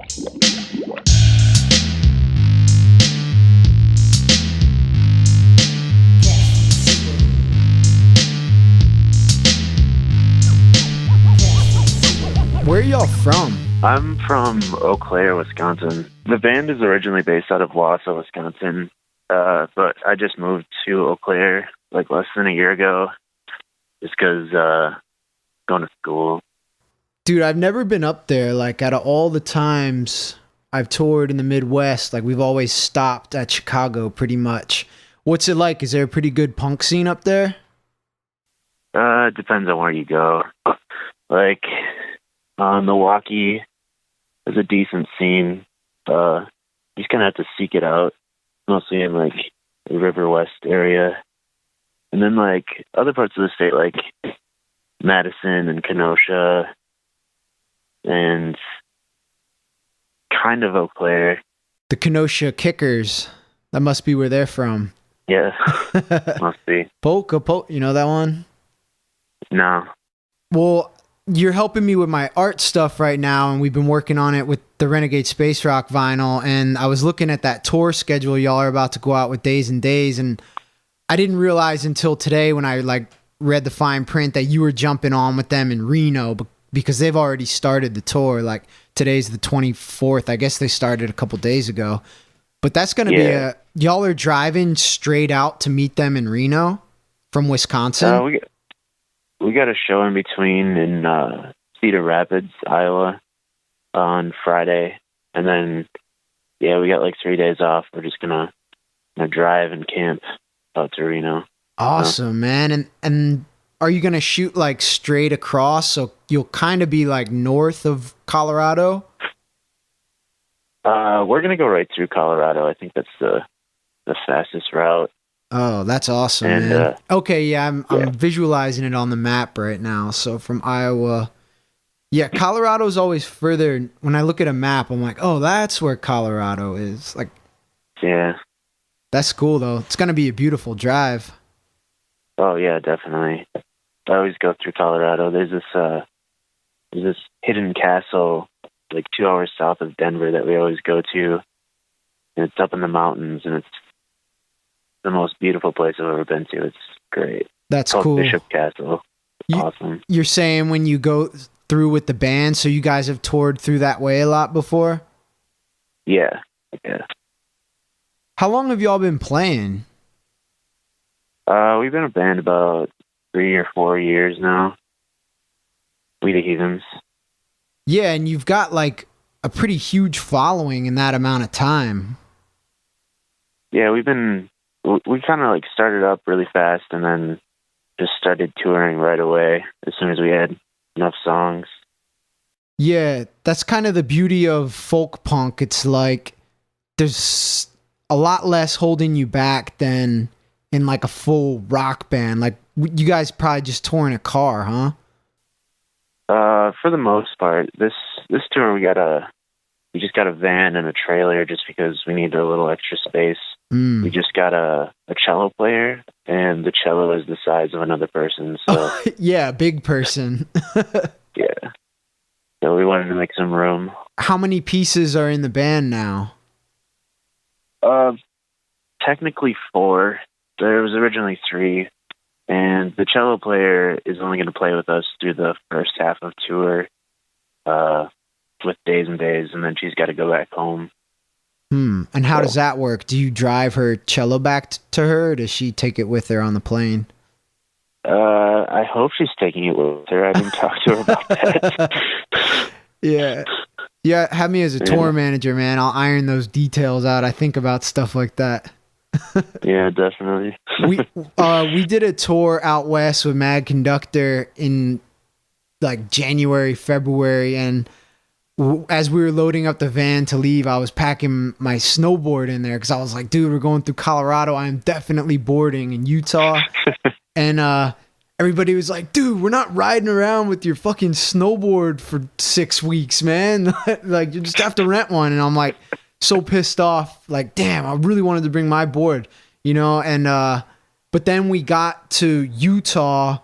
Where are y'all from? I'm from Eau Claire, Wisconsin. The band is originally based out of Wausau, Wisconsin, but I just moved to Eau Claire like less than a year ago just because going to school. Dude, I've never been up there. Like, out of all the times I've toured in the Midwest, like, we've always stopped at Chicago pretty much. What's it like? Is there a pretty good punk scene up there? It depends on where you go. Like, Milwaukee is a decent scene. You just kind of have to seek it out, mostly in, like, the River West area. And then, like, other parts of the state, like Madison and Kenosha and kind of Eau Claire. The Kenosha Kickers. That must be where they're from. Yeah, must be. Polka, you know that one? No. Well, you're helping me with my art stuff right now, and we've been working on it with the Renegade Space Rock vinyl, and I was looking at that tour schedule y'all are about to go out with Days and Days, and I didn't realize until today when I like read the fine print that you were jumping on with them in Reno because they've already started the tour. Like, today's the 24th. I guess they started a couple days ago. But that's going to be y'all are driving straight out to meet them in Reno from Wisconsin? We got a show in between in Cedar Rapids, Iowa on Friday. And then, we got like 3 days off. We're just going to drive and camp out to Reno. Awesome, man. And are you going to shoot like straight across? So you'll kind of be like north of Colorado? We're going to go right through Colorado. I think that's the fastest route. Oh, that's awesome, man. Okay, yeah, I'm visualizing it on the map right now. So from Iowa. Yeah, Colorado's always further. When I look at a map, I'm like, oh, that's where Colorado is. Like, yeah. That's cool, though. It's going to be a beautiful drive. Oh, yeah, definitely. I always go through Colorado. There's this hidden castle like 2 hours south of Denver that we always go to. And it's up in the mountains, and it's the most beautiful place I've ever been to. It's great. That's it's cool. Bishop Castle. Awesome. You're saying when you go through with the band, so you guys have toured through that way a lot before? Yeah. How long have y'all been playing? We've been a band about 3 or 4 years now. We the Heathens. Yeah, and you've got like a pretty huge following in that amount of time. Yeah, we kind of like started up really fast and then just started touring right away as soon as we had enough songs. Yeah, that's kind of the beauty of folk punk. It's like there's a lot less holding you back than in like a full rock band. Like, you guys probably just tour in a car, huh? For the most part, this tour we just got a van and a trailer just because we needed a little extra space. We just got a cello player, and the cello is the size of another person. So yeah, big person. Yeah. So we wanted to make some room. How many pieces are in the band now? Technically 4. There was originally 3. And the cello player is only going to play with us through the first half of tour with Days and Days, and then she's got to go back home. And how does that work? Do you drive her cello back to her, or does she take it with her on the plane? I hope she's taking it with her. I didn't talk to her about that. Yeah, have me as a tour manager, man. I'll iron those details out. I think about stuff like that. Yeah, definitely. We did a tour out west with Mad Conductor in like January, February, and as we were loading up the van to leave, I was packing my snowboard in there because I was like, dude, we're going through Colorado. I'm definitely boarding in Utah. And everybody was like, dude, we're not riding around with your fucking snowboard for 6 weeks, man. Like, you just have to rent one. And I'm like, so pissed off, like, damn, I really wanted to bring my board, you know? And but then we got to Utah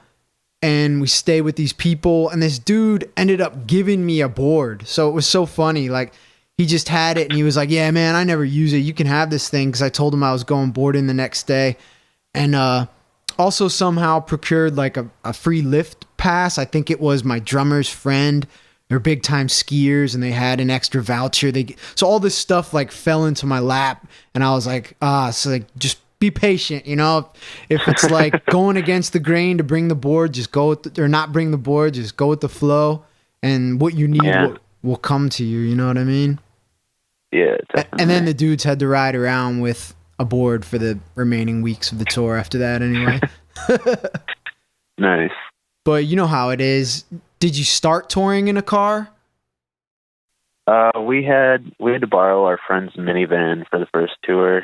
and we stayed with these people, and this dude ended up giving me a board. So it was so funny. Like, he just had it and he was like, yeah, man, I never use it. You can have this thing. Cause I told him I was going boarding the next day. And, also somehow procured like a free lift pass. I think it was my drummer's friend. They're big time skiers and they had an extra voucher. So all this stuff like fell into my lap and I was like, so like just be patient, you know, if it's like going against the grain to bring the board, just go with or not bring the board, just go with the flow and what you need will come to you. You know what I mean? Yeah. Definitely. And then the dudes had to ride around with a board for the remaining weeks of the tour after that anyway. Nice. But you know how it is. Did you start touring in a car? We had to borrow our friend's minivan for the first tour.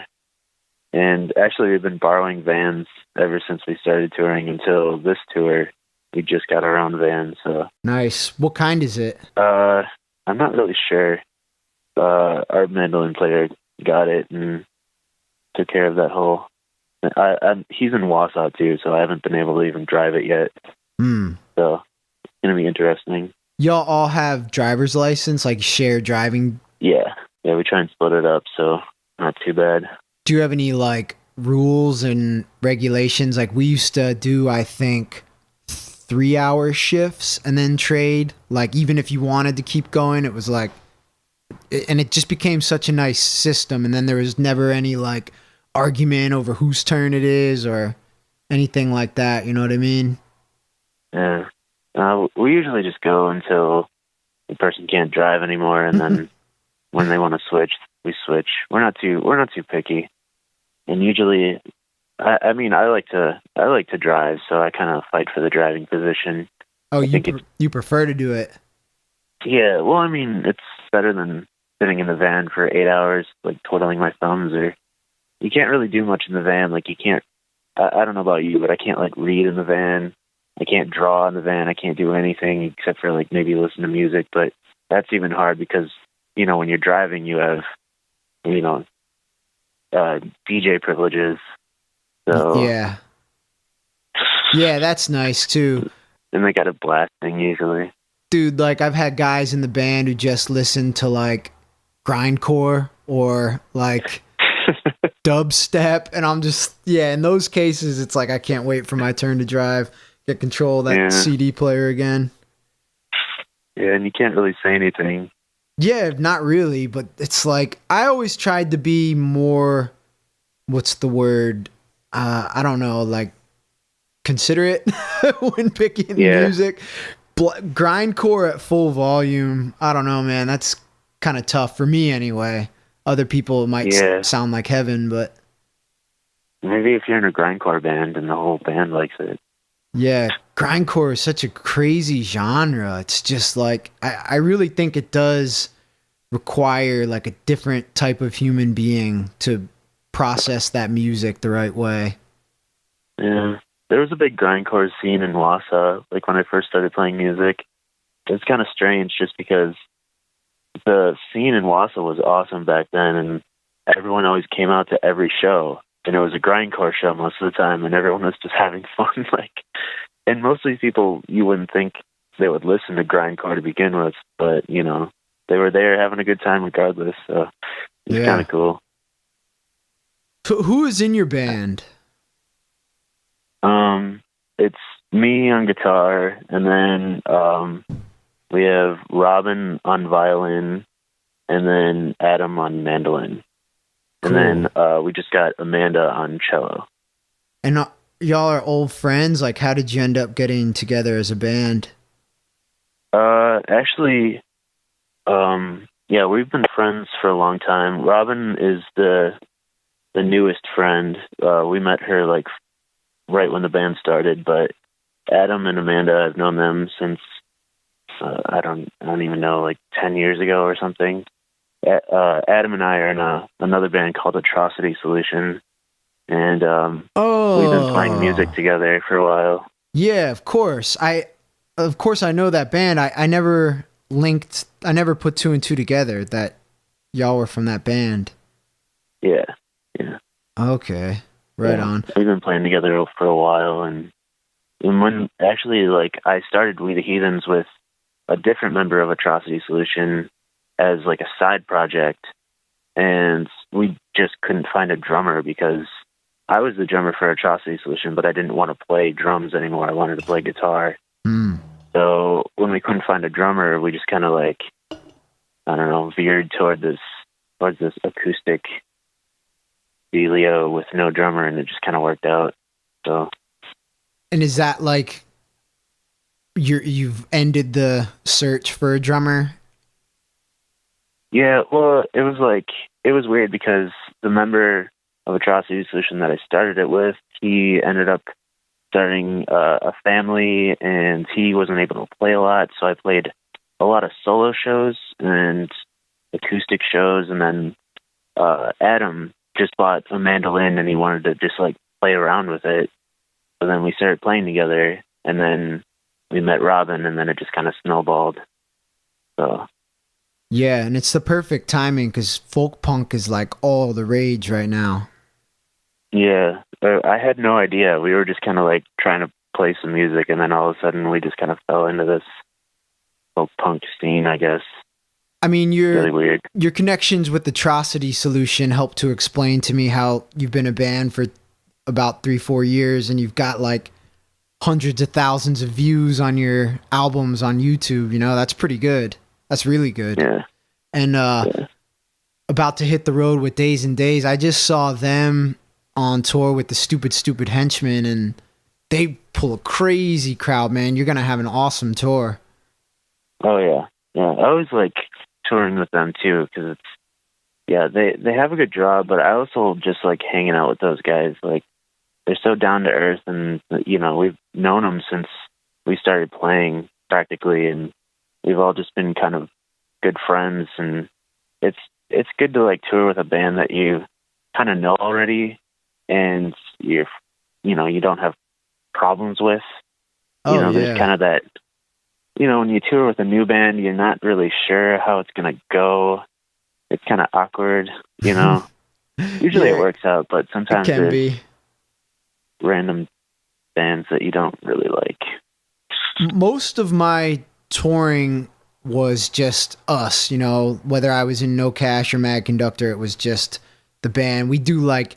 And actually we've been borrowing vans ever since we started touring until this tour. We just got our own van, so. Nice. What kind is it? I'm not really sure. Our mandolin player got it and took care of that whole. He's in Wausau too, so I haven't been able to even drive it yet. So it's gonna be interesting. Y'all all have driver's license, like shared driving? Yeah, we try and split it up, so not too bad. Do you have any like rules and regulations? Like we used to do, I think, 3-hour shifts and then trade. Like even if you wanted to keep going, it was like, and it just became such a nice system. And then there was never any like argument over whose turn it is or anything like that. You know what I mean? Yeah. We usually just go until the person can't drive anymore, and then when they want to switch, we switch. We're not too picky. And usually, I mean, I like to drive, so I kind of fight for the driving position. Oh, you prefer to do it? Yeah. Well, I mean, it's better than sitting in the van for 8 hours, like twiddling my thumbs. Or you can't really do much in the van. Like you can't. I don't know about you, but I can't like read in the van. I can't draw in the van. I can't do anything except for like maybe listen to music. But that's even hard because, you know, when you're driving, you have, you know, DJ privileges. So yeah, that's nice too. And they got a blasting usually. Dude, like I've had guys in the band who just listen to like grindcore or like dubstep, and I'm just in those cases it's like I can't wait for my turn to drive, get control of that CD player again. Yeah, and you can't really say anything. Yeah, not really, but it's like I always tried to be more, what's the word? I don't know, like considerate when picking music. Grindcore at full volume, I don't know, man. That's kind of tough for me anyway. Other people might sound like heaven, but maybe if you're in a grindcore band and the whole band likes it. Yeah, grindcore is such a crazy genre. It's just like I really think it does require like a different type of human being to process that music the right way. Yeah, there was a big grindcore scene in Wausau, like when I first started playing music. It's kind of strange just because the scene in Wausau was awesome back then, and everyone always came out to every show, and it was a grindcore show most of the time, and everyone was just having fun. Like, and most of these people, you wouldn't think they would listen to grindcore to begin with, but you know, they were there having a good time regardless. So it's kind of cool. So who is in your band? It's me on guitar, and then we have Robin on violin, and then Adam on mandolin. Cool. And then we just got Amanda on cello. And y'all are old friends? Like, how did you end up getting together as a band? Actually, we've been friends for a long time. Robin is the newest friend. We met her like right when the band started, but Adam and Amanda, I've known them since I don't even know, like 10 years ago or something. Adam and I are in another band called Atrocity Solution, and we've been playing music together for a while. Yeah, of course. I know that band. I never put two and two together that y'all were from that band. Yeah. Okay, right on. We've been playing together for a while, and when actually, like, I started We the Heathens with a different member of Atrocity Solution, as like a side project, and we just couldn't find a drummer because I was the drummer for Atrocity Solution, but I didn't want to play drums anymore. I wanted to play guitar. So when we couldn't find a drummer, we just kind of like, I don't know, veered towards this acoustic dealio with no drummer, and it just kind of worked out. So. And is that like you've ended the search for a drummer? Yeah, well, it was weird because the member of Atrocity Solution that I started it with, he ended up starting a family, and he wasn't able to play a lot, so I played a lot of solo shows and acoustic shows, and then Adam just bought a mandolin, and he wanted to just like play around with it. So then we started playing together, and then we met Robin, and then it just kind of snowballed. So. Yeah, and it's the perfect timing because folk punk is like all the rage right now. Yeah, I had no idea. We were just kind of like trying to play some music, and then all of a sudden we just kind of fell into this folk punk scene, I guess. I mean, really weird. Your connections with Atrocity Solution helped to explain to me how you've been a band for about 3-4 years, and you've got like hundreds of thousands of views on your albums on YouTube. You know, that's pretty good. That's really good. Yeah. And about to hit the road with Days and Days. I just saw them on tour with the Stupid Henchmen, and they pull a crazy crowd, man. You're going to have an awesome tour. Oh, yeah. Yeah, I always like touring with them, too, because they have a good job, but I also just like hanging out with those guys. Like, they're so down to earth, and, you know, we've known them since we started playing, practically, and we've all just been kind of good friends, and it's good to like tour with a band that you kind of know already, and you don't have problems with. There's kind of that, when you tour with a new band, you're not really sure how it's going to go. It's kind of awkward, Usually it works out, but sometimes it can there's be random bands that you don't really like. Most of my touring was just us, whether I was in No Cash or Mad Conductor, it was just the band. We do like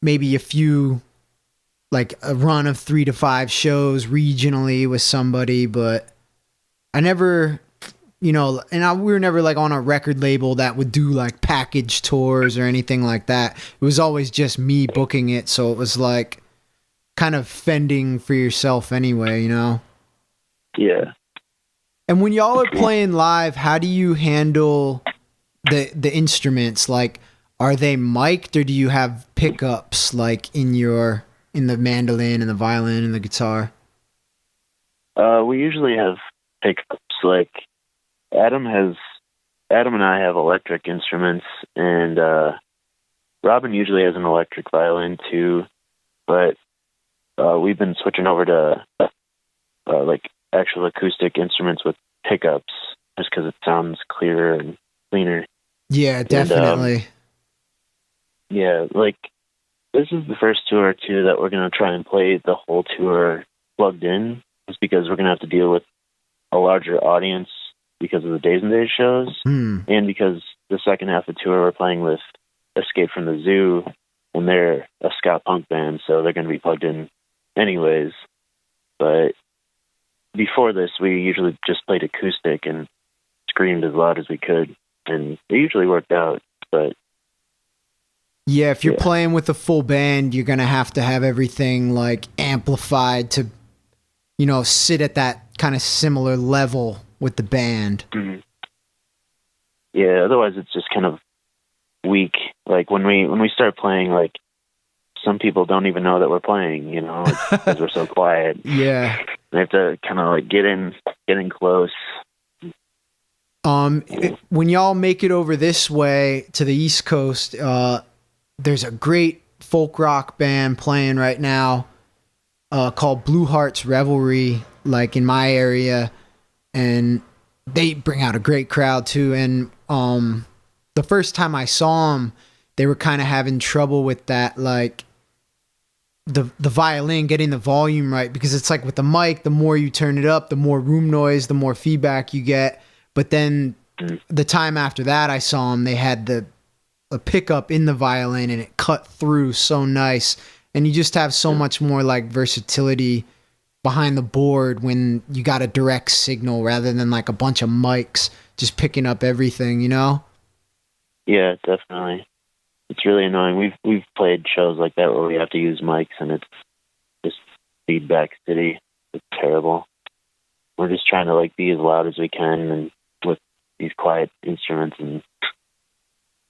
maybe a few, like a run of 3 to 5 shows regionally with somebody, but I never, we were never like on a record label that would do like package tours or anything like that. It was always just me booking it. So it was like kind of fending for yourself anyway, Yeah. And when y'all are playing live, how do you handle the instruments? Like, are they mic'd, or do you have pickups like in the mandolin and the violin and the guitar? We usually have pickups. Like Adam and I have electric instruments, and Robin usually has an electric violin too. But we've been switching over to like actual acoustic instruments with pickups, just because it sounds clearer and cleaner. Yeah, definitely. And, like this is the first tour too that we're gonna try and play the whole tour plugged in, just because we're gonna have to deal with a larger audience because of the Days and Days shows, and because the second half of the tour we're playing with Escape from the Zoo, and they're a ska punk band, so they're gonna be plugged in anyways. But before this, we usually just played acoustic and screamed as loud as we could, and it usually worked out. But yeah, if you're playing with a full band, you're gonna have to have everything like amplified to, sit at that kind of similar level with the band. Mm-hmm. Yeah, otherwise it's just kind of weak. Like when we start playing, like some people don't even know that we're playing, because we're so quiet. Yeah. They have to kind of like get in close. When y'all make it over this way to the East Coast, there's a great folk rock band playing right now called Blue Hearts Revelry, like in my area, and they bring out a great crowd too. And the first time I saw them, they were kind of having trouble with that, like the violin, getting the volume right, because it's like with the mic, the more you turn it up, the more room noise, the more feedback you get. But then The time after that I saw them, they had a pickup in the violin and it cut through so nice. And you just have so much more like versatility behind the board when you got a direct signal rather than like a bunch of mics just picking up everything, you know? Yeah, definitely. It's really annoying. We've played shows like that where we have to use mics and it's just feedback city. It's terrible. We're just trying to like be as loud as we can and with these quiet instruments, and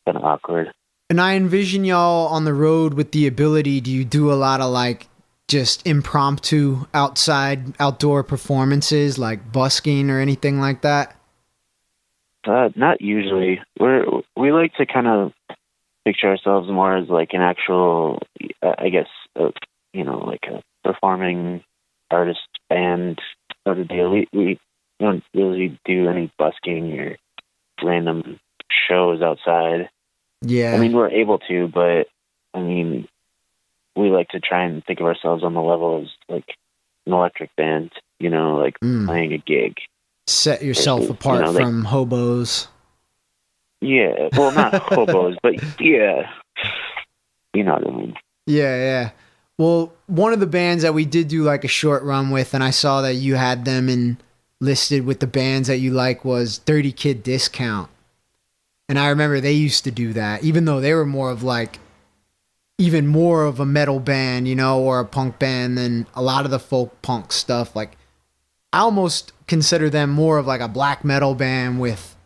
kind of awkward. And I envision y'all on the road with the ability. Do you do a lot of like just impromptu outdoor performances like busking or anything like that? Not usually. We like to kind of picture ourselves more as like an actual, I guess, like a performing artist band sort of deal. We don't really do any busking or random shows outside. Yeah. I mean, we're able to, but I mean, we like to try and think of ourselves on the level as like an electric band, like playing a gig. Set yourself apart from hobos. Yeah, well, not hobos, but yeah, you know what I mean. Yeah. Well, one of the bands that we did do like a short run with, and I saw that you had them listed with the bands that you like, was Dirty Kid Discount. And I remember they used to do that, even though they were even more of a metal band, or a punk band than a lot of the folk punk stuff. Like, I almost consider them more of like a black metal band with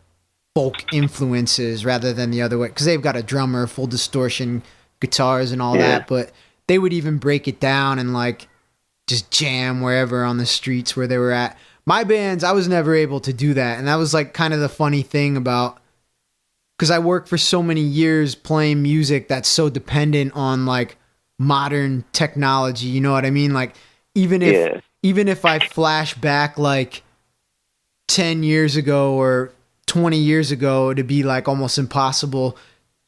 folk influences rather than the other way, because they've got a drummer, full distortion guitars and all that, but they would even break it down and like just jam wherever on the streets where they were at. My bands, I was never able to do that, and that was like kind of the funny thing about, because I worked for so many years playing music that's so dependent on like modern technology, you know what I mean? Like even if I flash back like 10 years ago or 20 years ago, it'd be like almost impossible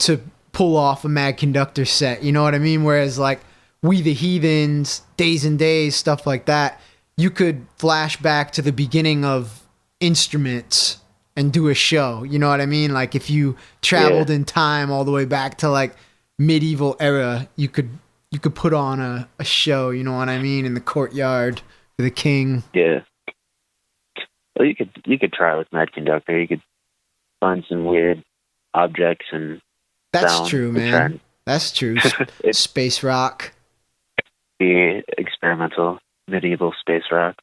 to pull off a Mad Conductor set, you know what I mean? Whereas like We the Heathens, Days and Days, stuff like that, you could flash back to the beginning of instruments and do a show, you know what I mean? Like if you traveled in time all the way back to like medieval era, you could put on a show, you know what I mean, in the courtyard for the king. Yeah. Well, you could try with Mad Conductor. You could find some weird objects and that's true, man. That's true. Space rock. The experimental medieval space rock.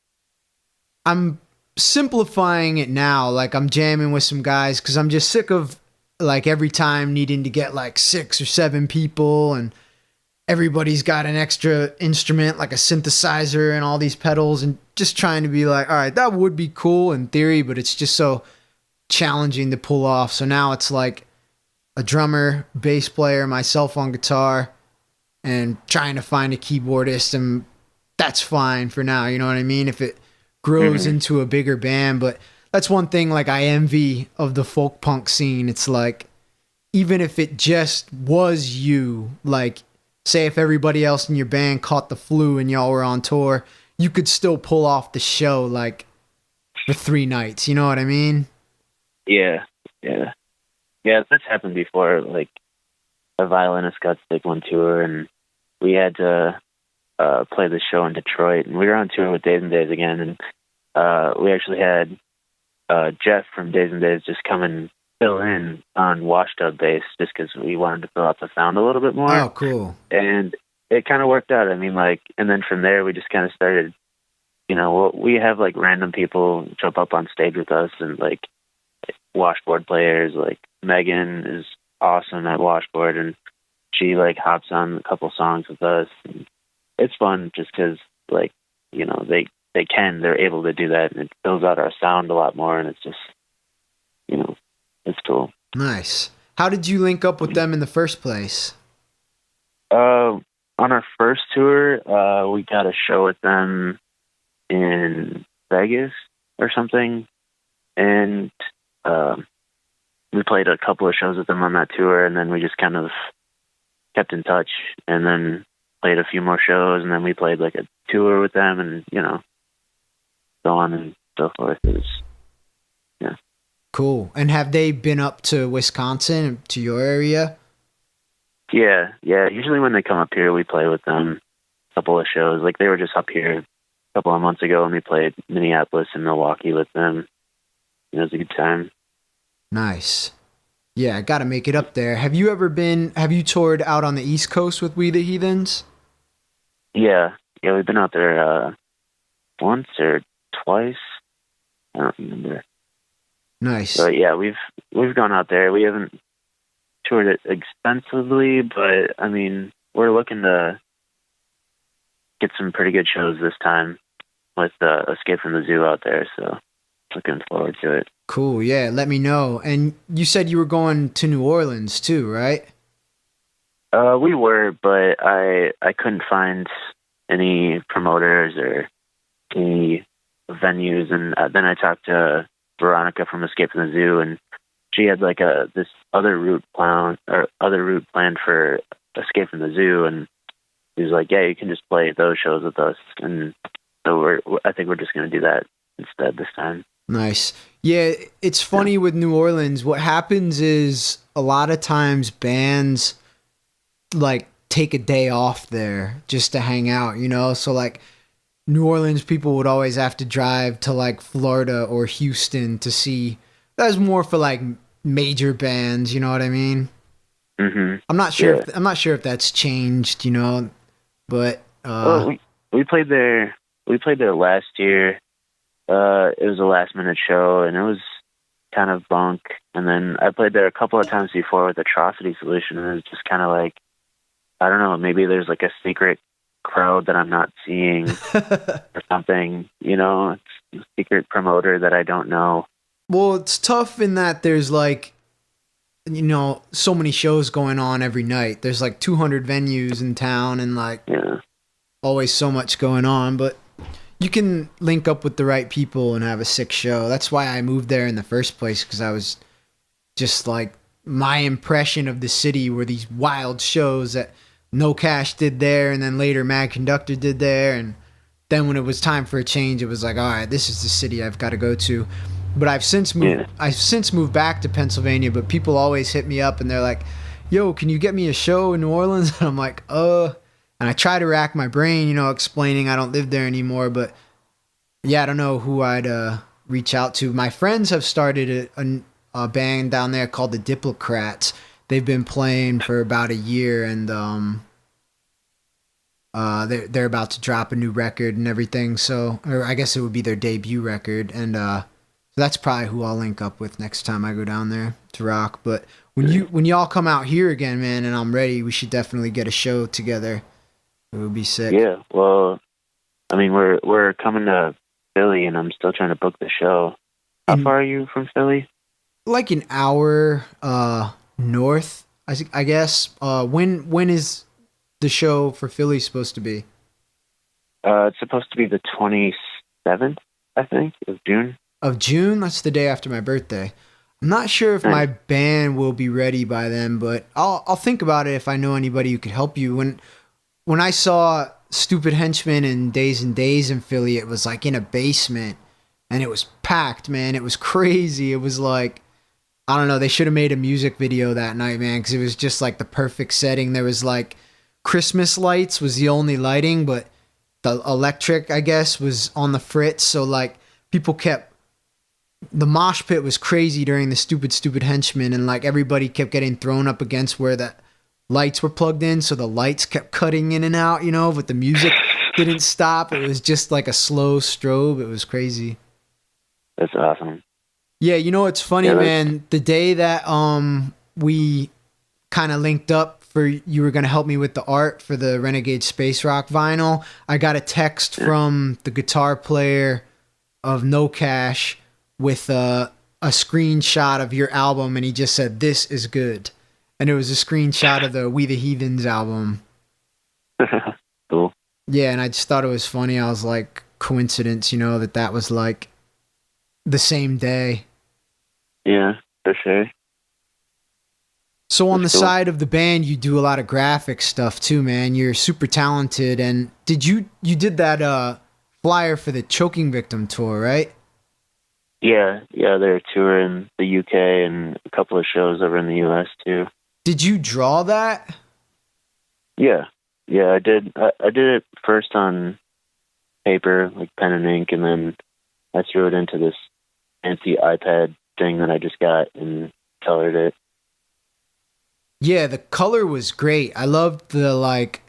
I'm simplifying it now. Like I'm jamming with some guys because I'm just sick of like every time needing to get like 6 or 7 people and everybody's got an extra instrument like a synthesizer and all these pedals, and just trying to be like, all right, that would be cool in theory, but it's just so challenging to pull off. So now it's like a drummer, bass player, myself on guitar, and trying to find a keyboardist, and that's fine for now, you know what I mean? If it grows into a bigger band, but that's one thing like I envy of the folk punk scene. It's like, even if it just was you, like say if everybody else in your band caught the flu and y'all were on tour, you could still pull off the show like for 3 nights, you know what I mean? Yeah, that's happened before. Like a violinist got sick one tour and we had to play the show in Detroit, and we were on tour with Days and Days again, and we actually had Jeff from Days and Days just come and fill in on washed-up bass just because we wanted to fill out the sound a little bit more. Oh, cool. And it kind of worked out. I mean, like, and then from there we just kind of started, we have like random people jump up on stage with us, and like washboard players, like Megan is awesome at washboard, and she like hops on a couple songs with us. And it's fun just because like, they're able to do that, and it fills out our sound a lot more, and it's just, it's cool. Nice. How did you link up with them in the first place? On our first tour, we got a show with them in Vegas or something, and we played a couple of shows with them on that tour, and then we just kind of kept in touch, and then played a few more shows, and then we played like a tour with them, and so on and so forth. It was, Cool. And have they been up to Wisconsin, to your area? Yeah, yeah. Usually when they come up here, we play with them a couple of shows. Like they were just up here a couple of months ago, and we played Minneapolis and Milwaukee with them. It was a good time. Nice. Yeah, I got to make it up there. Have you toured out on the East Coast with We the Heathens? Yeah, yeah. We've been out there once or twice. I don't remember. Nice. But yeah, we've gone out there. We haven't toured it extensively, but I mean, we're looking to get some pretty good shows this time with Escape from the Zoo out there. So looking forward to it. Cool. Yeah, let me know. And you said you were going to New Orleans too, right? We were, but I couldn't find any promoters or any venues, and then I talked to Veronica from Escape from the Zoo, and she had like this other route planned for Escape from the Zoo, and he was like, "Yeah, you can just play those shows with us," and so I think we're just gonna do that instead this time. Nice. Yeah, it's funny with New Orleans. What happens is a lot of times bands like take a day off there just to hang out, you know? So like New Orleans people would always have to drive to like Florida or Houston to see. That was more for like major bands, you know what I mean? Mm-hmm. I'm not sure. Yeah. I'm not sure if that's changed, you know, but well, we played there. We played there last year. It was a last minute show, and it was kind of bunk. And then I played there a couple of times before with Atrocity Solution, and it was just kind of like, I don't know, maybe there's like a secret crowd that I'm not seeing or something, you know, it's a secret promoter that I don't know. Well, it's tough in that there's like, you know, so many shows going on every night. There's like 200 venues in town and like always so much going on, but you can link up with the right people and have a sick show. That's why I moved there in the first place, because I was just like, my impression of the city were these wild shows that No Cash did there, and then later Mad Conductor did there, and then when it was time for a change, it was like, all right, this is the city I've got to go to. But I've since moved back to Pennsylvania, but people always hit me up and they're like, yo, can you get me a show in New Orleans? And I'm like, and I try to rack my brain, you know, explaining I don't live there anymore, but yeah, I don't know who I'd reach out to. My friends have started a band down there called the Diplocrats. They've been playing for about a year, and they're about to drop a new record and everything. So, or I guess it would be their debut record, and so that's probably who I'll link up with next time I go down there to rock. But when y'all come out here again, man, and I'm ready, we should definitely get a show together. It would be sick. Yeah, well, I mean, we're coming to Philly, and I'm still trying to book the show. How far are you from Philly? Like an hour north, I guess. When is the show for Philly supposed to be? It's supposed to be the 27th, I think, of June. Of June? That's the day after my birthday. I'm not sure if my band will be ready by then, but I'll think about it if I know anybody who could help you. When I saw Stupid Henchmen and Days in Philly, it was like in a basement, and it was packed, man. It was crazy. It was like, I don't know, they should have made a music video that night, man, because it was just like the perfect setting. There was like Christmas lights was the only lighting, but the electric, I guess, was on the fritz. So like people the mosh pit was crazy during the Stupid Henchmen, and like everybody kept getting thrown up against where the lights were plugged in, so the lights kept cutting in and out, you know, but the music didn't stop. It was just like a slow strobe. It was crazy. That's awesome. Yeah, you know, it's funny, man. The day that we kind of linked up for, you were going to help me with the art for the Renegade Space Rock vinyl, I got a text from the guitar player of No Cash with a screenshot of your album, and he just said, "This is good." And it was a screenshot of the We the Heathens album. Cool. Yeah, and I just thought it was funny. I was like, coincidence, you know, that was like the same day. Yeah, for sure. So on the side of the band, you do a lot of graphic stuff too, man. You're super talented. And you did that flyer for the Choking Victim tour, right? Yeah, they're touring the UK and a couple of shows over in the US too. Did you draw that? Yeah, I did. I did it first on paper, like pen and ink, and then I threw it into this fancy iPad thing that I just got and colored it. Yeah, the color was great. I loved the like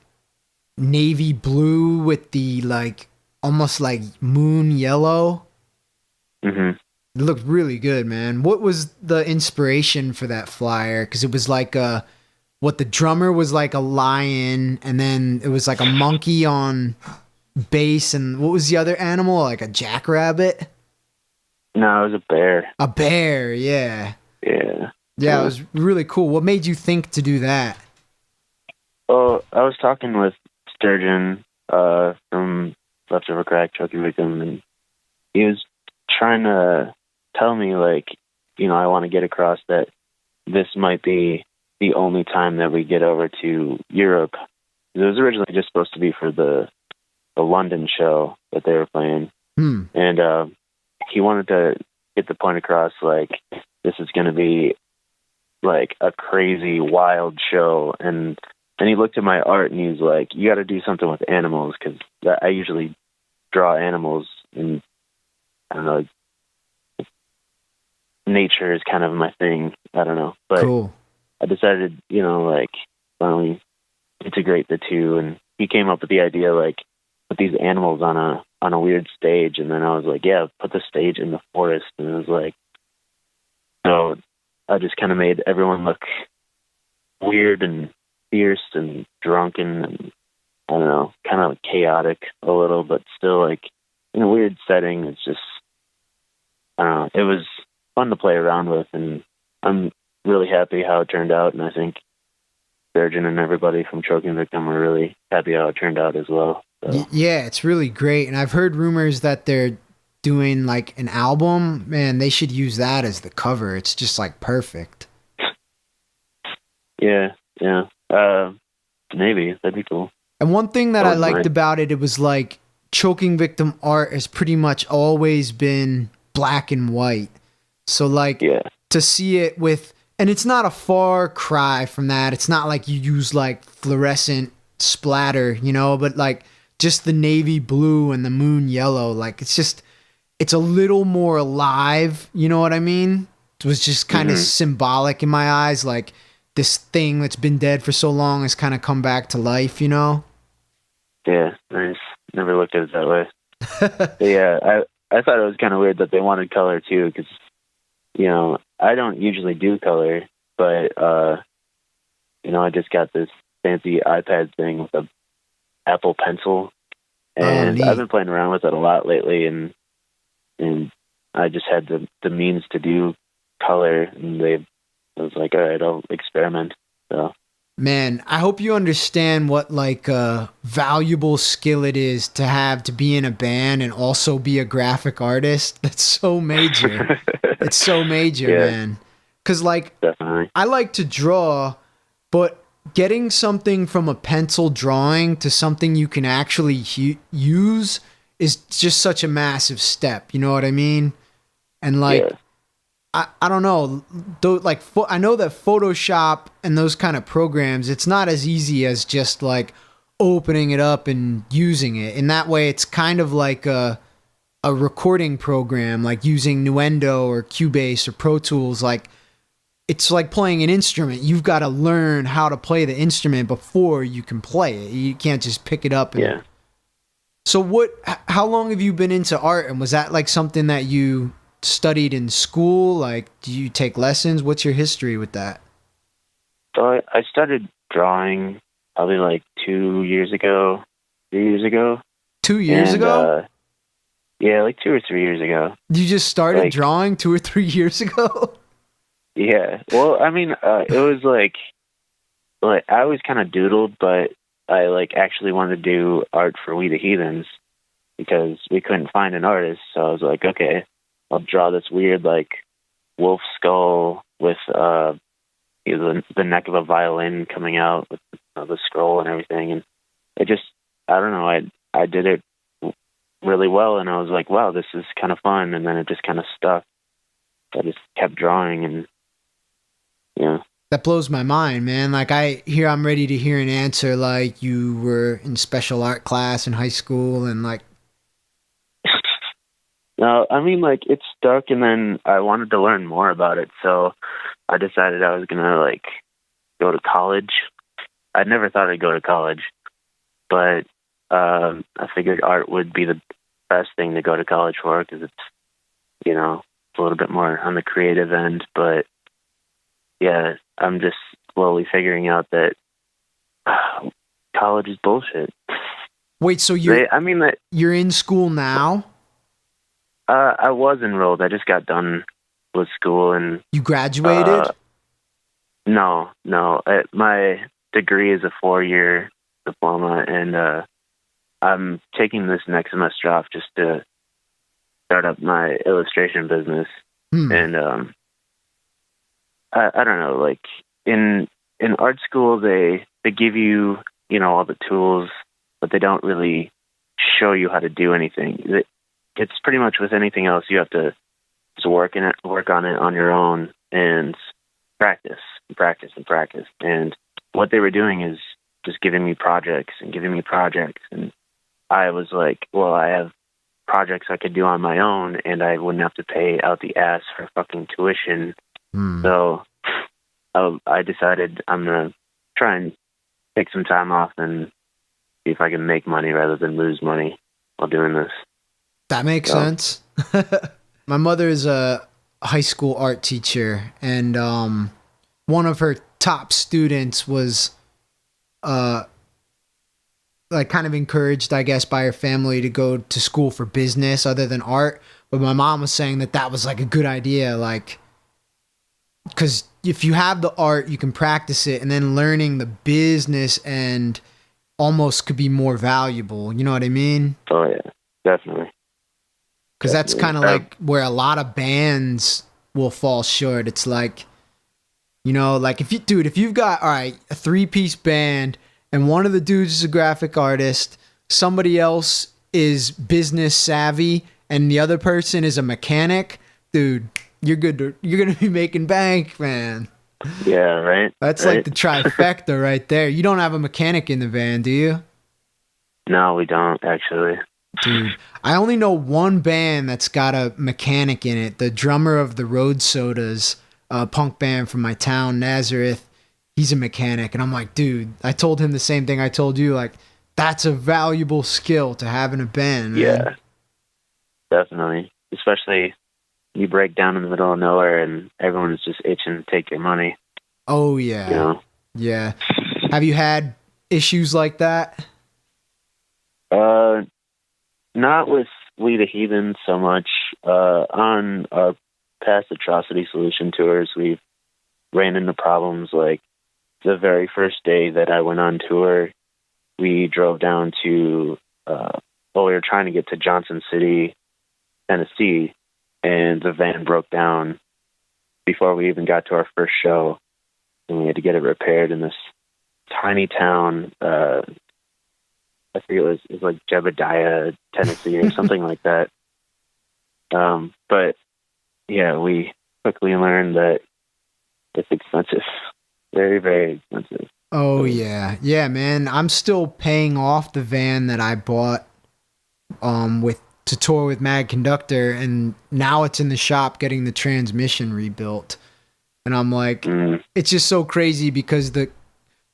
navy blue with the like almost like moon yellow. Hmm. It looked really good, man. What was the inspiration for that flyer? Because it was like what the drummer was like a lion, and then it was like a monkey on bass, and what was the other animal? Like a jackrabbit? No, it was a bear. A bear, yeah. Yeah. Yeah, it was really cool. What made you think to do that? Well, I was talking with Sturgeon from Leftover Crack, Chucky Victim, and he was trying to tell me, like, I want to get across that this might be the only time that we get over to Europe. It was originally just supposed to be for the London show that they were playing. And he wanted to get the point across, like, this is going to be like a crazy, wild show. And he looked at my art and he's like, you got to do something with animals, because I usually draw animals, and I don't know, nature is kind of my thing. I don't know. But cool. I decided, like, why don't we integrate the two? And he came up with the idea, like, put these animals on a weird stage. And then I was like, yeah, put the stage in the forest. And it was like, so I just kind of made everyone look weird and fierce and drunken and, I don't know, kind of chaotic a little, but still like in a weird setting. It's just, I don't know, it was fun to play around with, and I'm really happy how it turned out. And I think Sturgeon and everybody from Choking Victim were really happy how it turned out as well. So. Yeah, it's really great. And I've heard rumors that they're doing like an album. Man, they should use that as the cover. It's just like perfect. Yeah. Maybe that'd be cool. And one thing that I liked about it was like Choking Victim art has pretty much always been black and white. So like to see it with, and it's not a far cry from that. It's not like you use like fluorescent splatter, but like just the navy blue and the moon yellow. Like it's a little more alive. You know what I mean? It was just kind of symbolic in my eyes. Like this thing that's been dead for so long has kind of come back to life, Yeah, nice. Never looked at it that way. Yeah, I thought it was kind of weird that they wanted color too, because, I don't usually do color, but, I just got this fancy iPad thing with a Apple Pencil, and I've been playing around with it a lot lately, and I just had the means to do color, and I was like, all right, I'll experiment. So. Man, I hope you understand what like a valuable skill it is to have to be in a band and also be a graphic artist. That's so major. It's so major, man. Because like, definitely. I like to draw, but getting something from a pencil drawing to something you can actually use is just such a massive step. You know what I mean? And like, I don't know, though. Like, I know that Photoshop and those kind of programs, it's not as easy as just like opening it up and using it. In that way, it's kind of like a recording program, like using Nuendo or Cubase or Pro Tools. Like, it's like playing an instrument. You've got to learn how to play the instrument before you can play it. You can't just pick it up. And, So how long have you been into art? And was that like something that you studied in school? Like, do you take lessons? What's your history with that? So I started drawing probably like 2 years ago, 3 years ago. 2 years ago? Yeah, like 2 or 3 years ago. You just started drawing 2 or 3 years ago? Yeah. Well, I mean, it was like I always kind of doodled, but I like actually wanted to do art for We the Heathens because we couldn't find an artist. So I was like, okay, I'll draw this weird like wolf skull with the neck of a violin coming out with the scroll and everything. And it just, I don't know, I did it really well, and I was like, wow, this is kind of fun, and then it just kind of stuck. I just kept drawing, and yeah. That blows my mind, man. Like I'm ready to hear an answer like you were in special art class in high school and like. No, I mean, like, it stuck, and then I wanted to learn more about it, so I decided I was gonna like go to college. I'd never thought I'd go to college, but I figured art would be the best thing to go to college for because it's, you know, a little bit more on the creative end. But yeah, I'm just slowly figuring out that college is bullshit. Wait, so you're in school now? I was enrolled. I just got done with school, and you graduated? No. My degree is a 4-year diploma, and I'm taking this next semester off just to start up my illustration business. And I don't know, like in art school, they give you, you know, all the tools, but they don't really show you how to do anything. It's pretty much with anything else, you have to just work on it on your own and practice. And what they were doing is just giving me projects, and I was like, well, I have projects I could do on my own, and I wouldn't have to pay out the ass for fucking tuition. So I decided I'm gonna try and take some time off and see if I can make money rather than lose money while doing this. That makes sense. My mother is a high school art teacher, and one of her top students was like kind of encouraged, I guess, by her family to go to school for business other than art. But my mom was saying that was like a good idea, like, because if you have the art, you can practice it, and then learning the business and almost could be more valuable. You know what I mean? Oh yeah, definitely. Because that's kind of like where a lot of bands will fall short. It's like, you know, like if you've got, all right, a 3-piece band and one of the dudes is a graphic artist, somebody else is business savvy, and the other person is a mechanic, dude, you're going to be making bank, man. Yeah, right. That's right. Like the trifecta right there. You don't have a mechanic in the band, do you? No, we don't, actually. Dude, I only know one band that's got a mechanic in it. The drummer of the Road Sodas, a punk band from my town, Nazareth, he's a mechanic. And I'm like, dude, I told him the same thing I told you. Like, that's a valuable skill to have in a band, man. Yeah, definitely. Especially you break down in the middle of nowhere and everyone is just itching to take your money. Oh, yeah. You know? Yeah. Have you had issues like that? Not with We the Heathens so much. On our past atrocity solution tours, we've ran into problems. Like the very first day that I went on tour, we drove down to, we were trying to get to Johnson City, Tennessee, and the van broke down before we even got to our first show, and we had to get it repaired in this tiny town. I forget, it was like Jebediah, Tennessee, or something like that. But yeah, we quickly learned that it's expensive, very, very expensive. Oh yeah, man. I'm still paying off the van that I bought to tour with Mad Conductor, and now it's in the shop getting the transmission rebuilt. And I'm like, it's just so crazy because the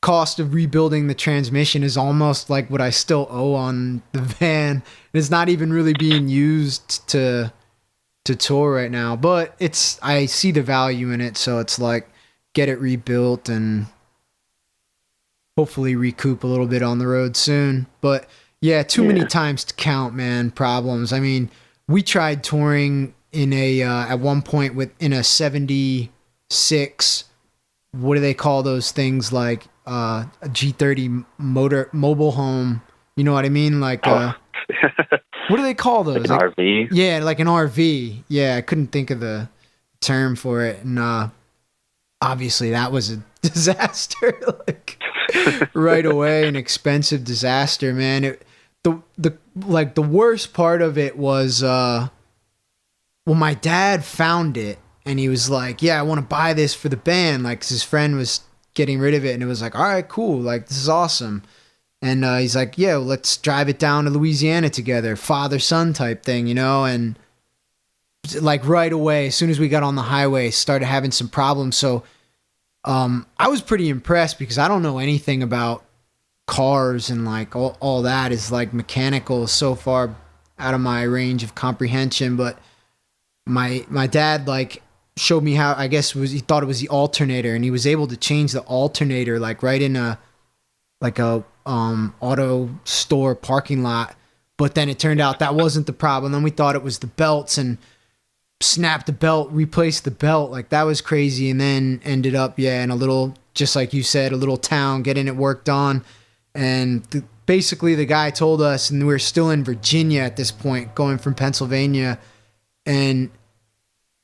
cost of rebuilding the transmission is almost like what I still owe on the van. And it's not even really being used to tour right now, but I see the value in it. So it's like, get it rebuilt and hopefully recoup a little bit on the road soon. But yeah, too many times to count, man. Problems. I mean, we tried touring in at one point in a 76. What do they call those things? Like a G30 mobile home. You know what I mean? Like what do they call those? Like an RV? Yeah, like an RV. Yeah, I couldn't think of the term for it. And obviously that was a disaster. Like right away, an expensive disaster, man. the worst part of it was my dad found it and he was like, yeah, I want to buy this for the band, like 'cause his friend was getting rid of it, and it was like, all right, cool, like this is awesome. And he's like, yeah, well, let's drive it down to Louisiana together, father son type thing, and like right away, as soon as we got on the highway, started having some problems. So I was pretty impressed because I don't know anything about cars, and like all that is like mechanical, so far out of my range of comprehension. But my dad like showed me how, I guess he thought it was the alternator, and he was able to change the alternator like right in a auto store parking lot. But then it turned out that wasn't the problem. Then we thought it was the belts, and snapped the belt, replaced the belt. Like that was crazy. And then ended up, in a little, just like you said, a little town, getting it worked on. And basically the guy told us, and we were still in Virginia at this point, going from Pennsylvania. And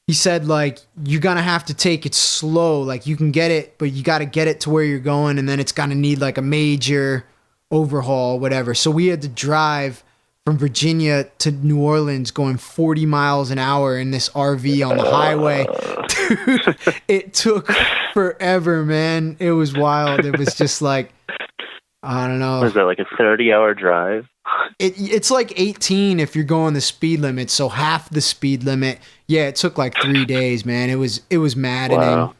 he said, like, you're going to have to take it slow. Like you can get it, but you got to get it to where you're going. And then it's going to need like a major overhaul, whatever. So we had to drive from Virginia to New Orleans going 40 miles an hour in this RV on the highway. Dude, it took forever, man. It was wild. It was just like, I don't know. Was that like a 30-hour drive? It's like 18 if you're going the speed limit, so half the speed limit. Yeah, it took like 3 days, man. It was maddening. Wow.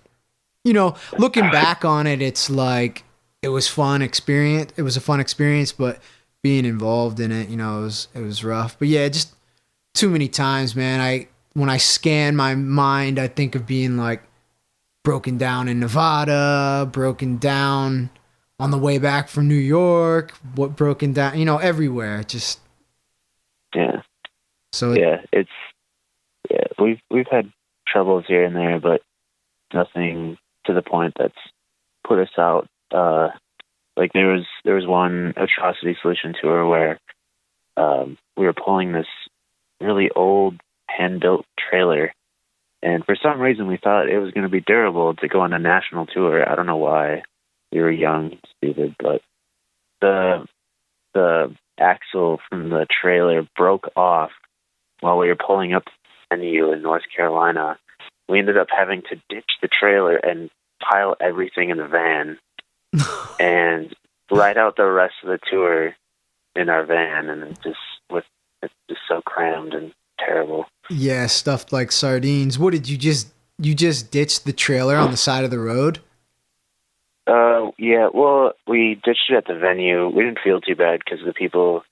Looking back on it, it's like it was a fun experience, but being involved in it, it was rough. But yeah, just too many times, man. When I scan my mind, I think of being like broken down in Nevada, broken down on the way back from New York, broken down, everywhere. Just yeah. So we've had troubles here and there, but nothing to the point that's put us out. Like there was one Atrocity Solution tour where we were pulling this really old hand-built trailer, and for some reason we thought it was going to be durable to go on a national tour. I don't know why. We were young, stupid, but the axle from the trailer broke off while we were pulling up the venue in North Carolina. We ended up having to ditch the trailer and pile everything in the van and ride out the rest of the tour in our van, and it's just so crammed and terrible. Yeah, stuffed like sardines. What did you just ditched the trailer on the side of the road? Yeah, well, we ditched it at the venue. We didn't feel too bad because the people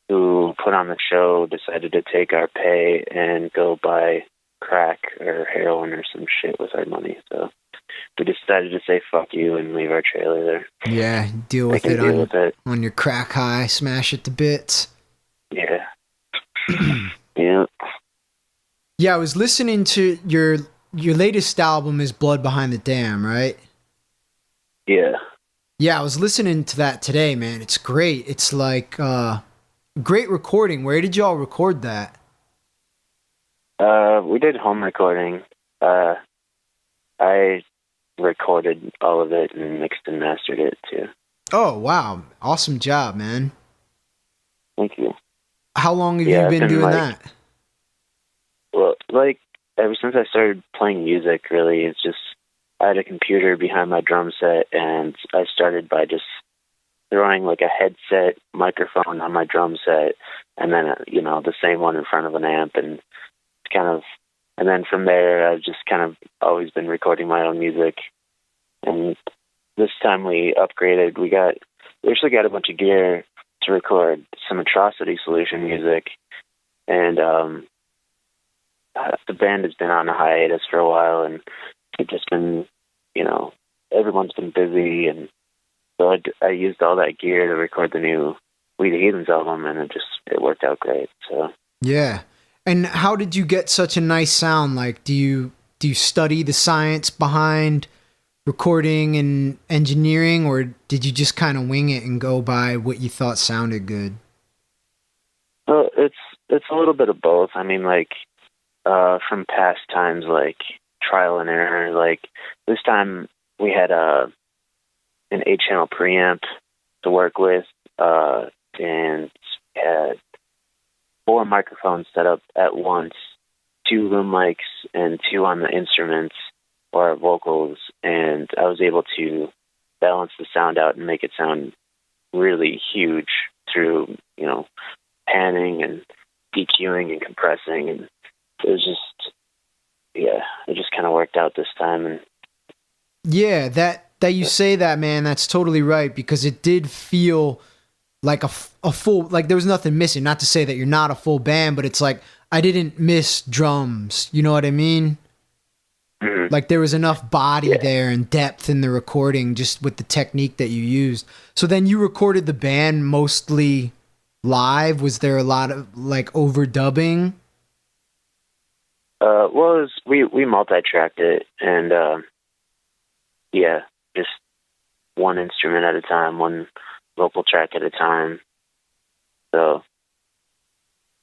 who put on the show decided to take our pay and go buy crack or heroin or some shit with our money. So we decided to say fuck you and leave our trailer there. Yeah, deal with it on your crack high, smash it to bits. Yeah. Yeah. Yeah, I was listening to your latest album is Blood Behind the Dam, right? Yeah. Yeah, I was listening to that today, man. It's great. It's like great recording. Where did y'all record that? We did home recording. I recorded all of it and mixed and mastered it too. Oh, wow. Awesome job, man. Thank you. How long have you been doing that? Well, like ever since I started playing music, really, it's just I had a computer behind my drum set, and I started by just throwing like a headset microphone on my drum set, and then the same one in front of an amp, and and then from there I've just kind of always been recording my own music. And this time we upgraded. We actually got a bunch of gear to record some Atrocity Solution music, and the band has been on a hiatus for a while, and it's just been, everyone's been busy, and so I used all that gear to record the new We the Heathens album, and it worked out great. So yeah. And how did you get such a nice sound? Like, do you study the science behind recording and engineering, or did you just kind of wing it and go by what you thought sounded good? Well, it's a little bit of both. I mean, like from past times, like trial and error. Like this time we had an 8-channel preamp to work with, and had 4 microphones set up at once, 2 room mics and 2 on the instruments or our vocals, and I was able to balance the sound out and make it sound really huge through, panning and EQing and compressing, and it was just, it just kind of worked out this time. And yeah, that you say that, man, that's totally right, because it did feel like a full, like there was nothing missing. Not to say that you're not a full band, but it's like I didn't miss drums. You know what I mean? Mm-hmm. Like there was enough body there and depth in the recording just with the technique that you used. So then you recorded the band mostly live. Was there a lot of like overdubbing? Well, we multi-tracked it, and just one instrument at a time, one vocal track at a time. So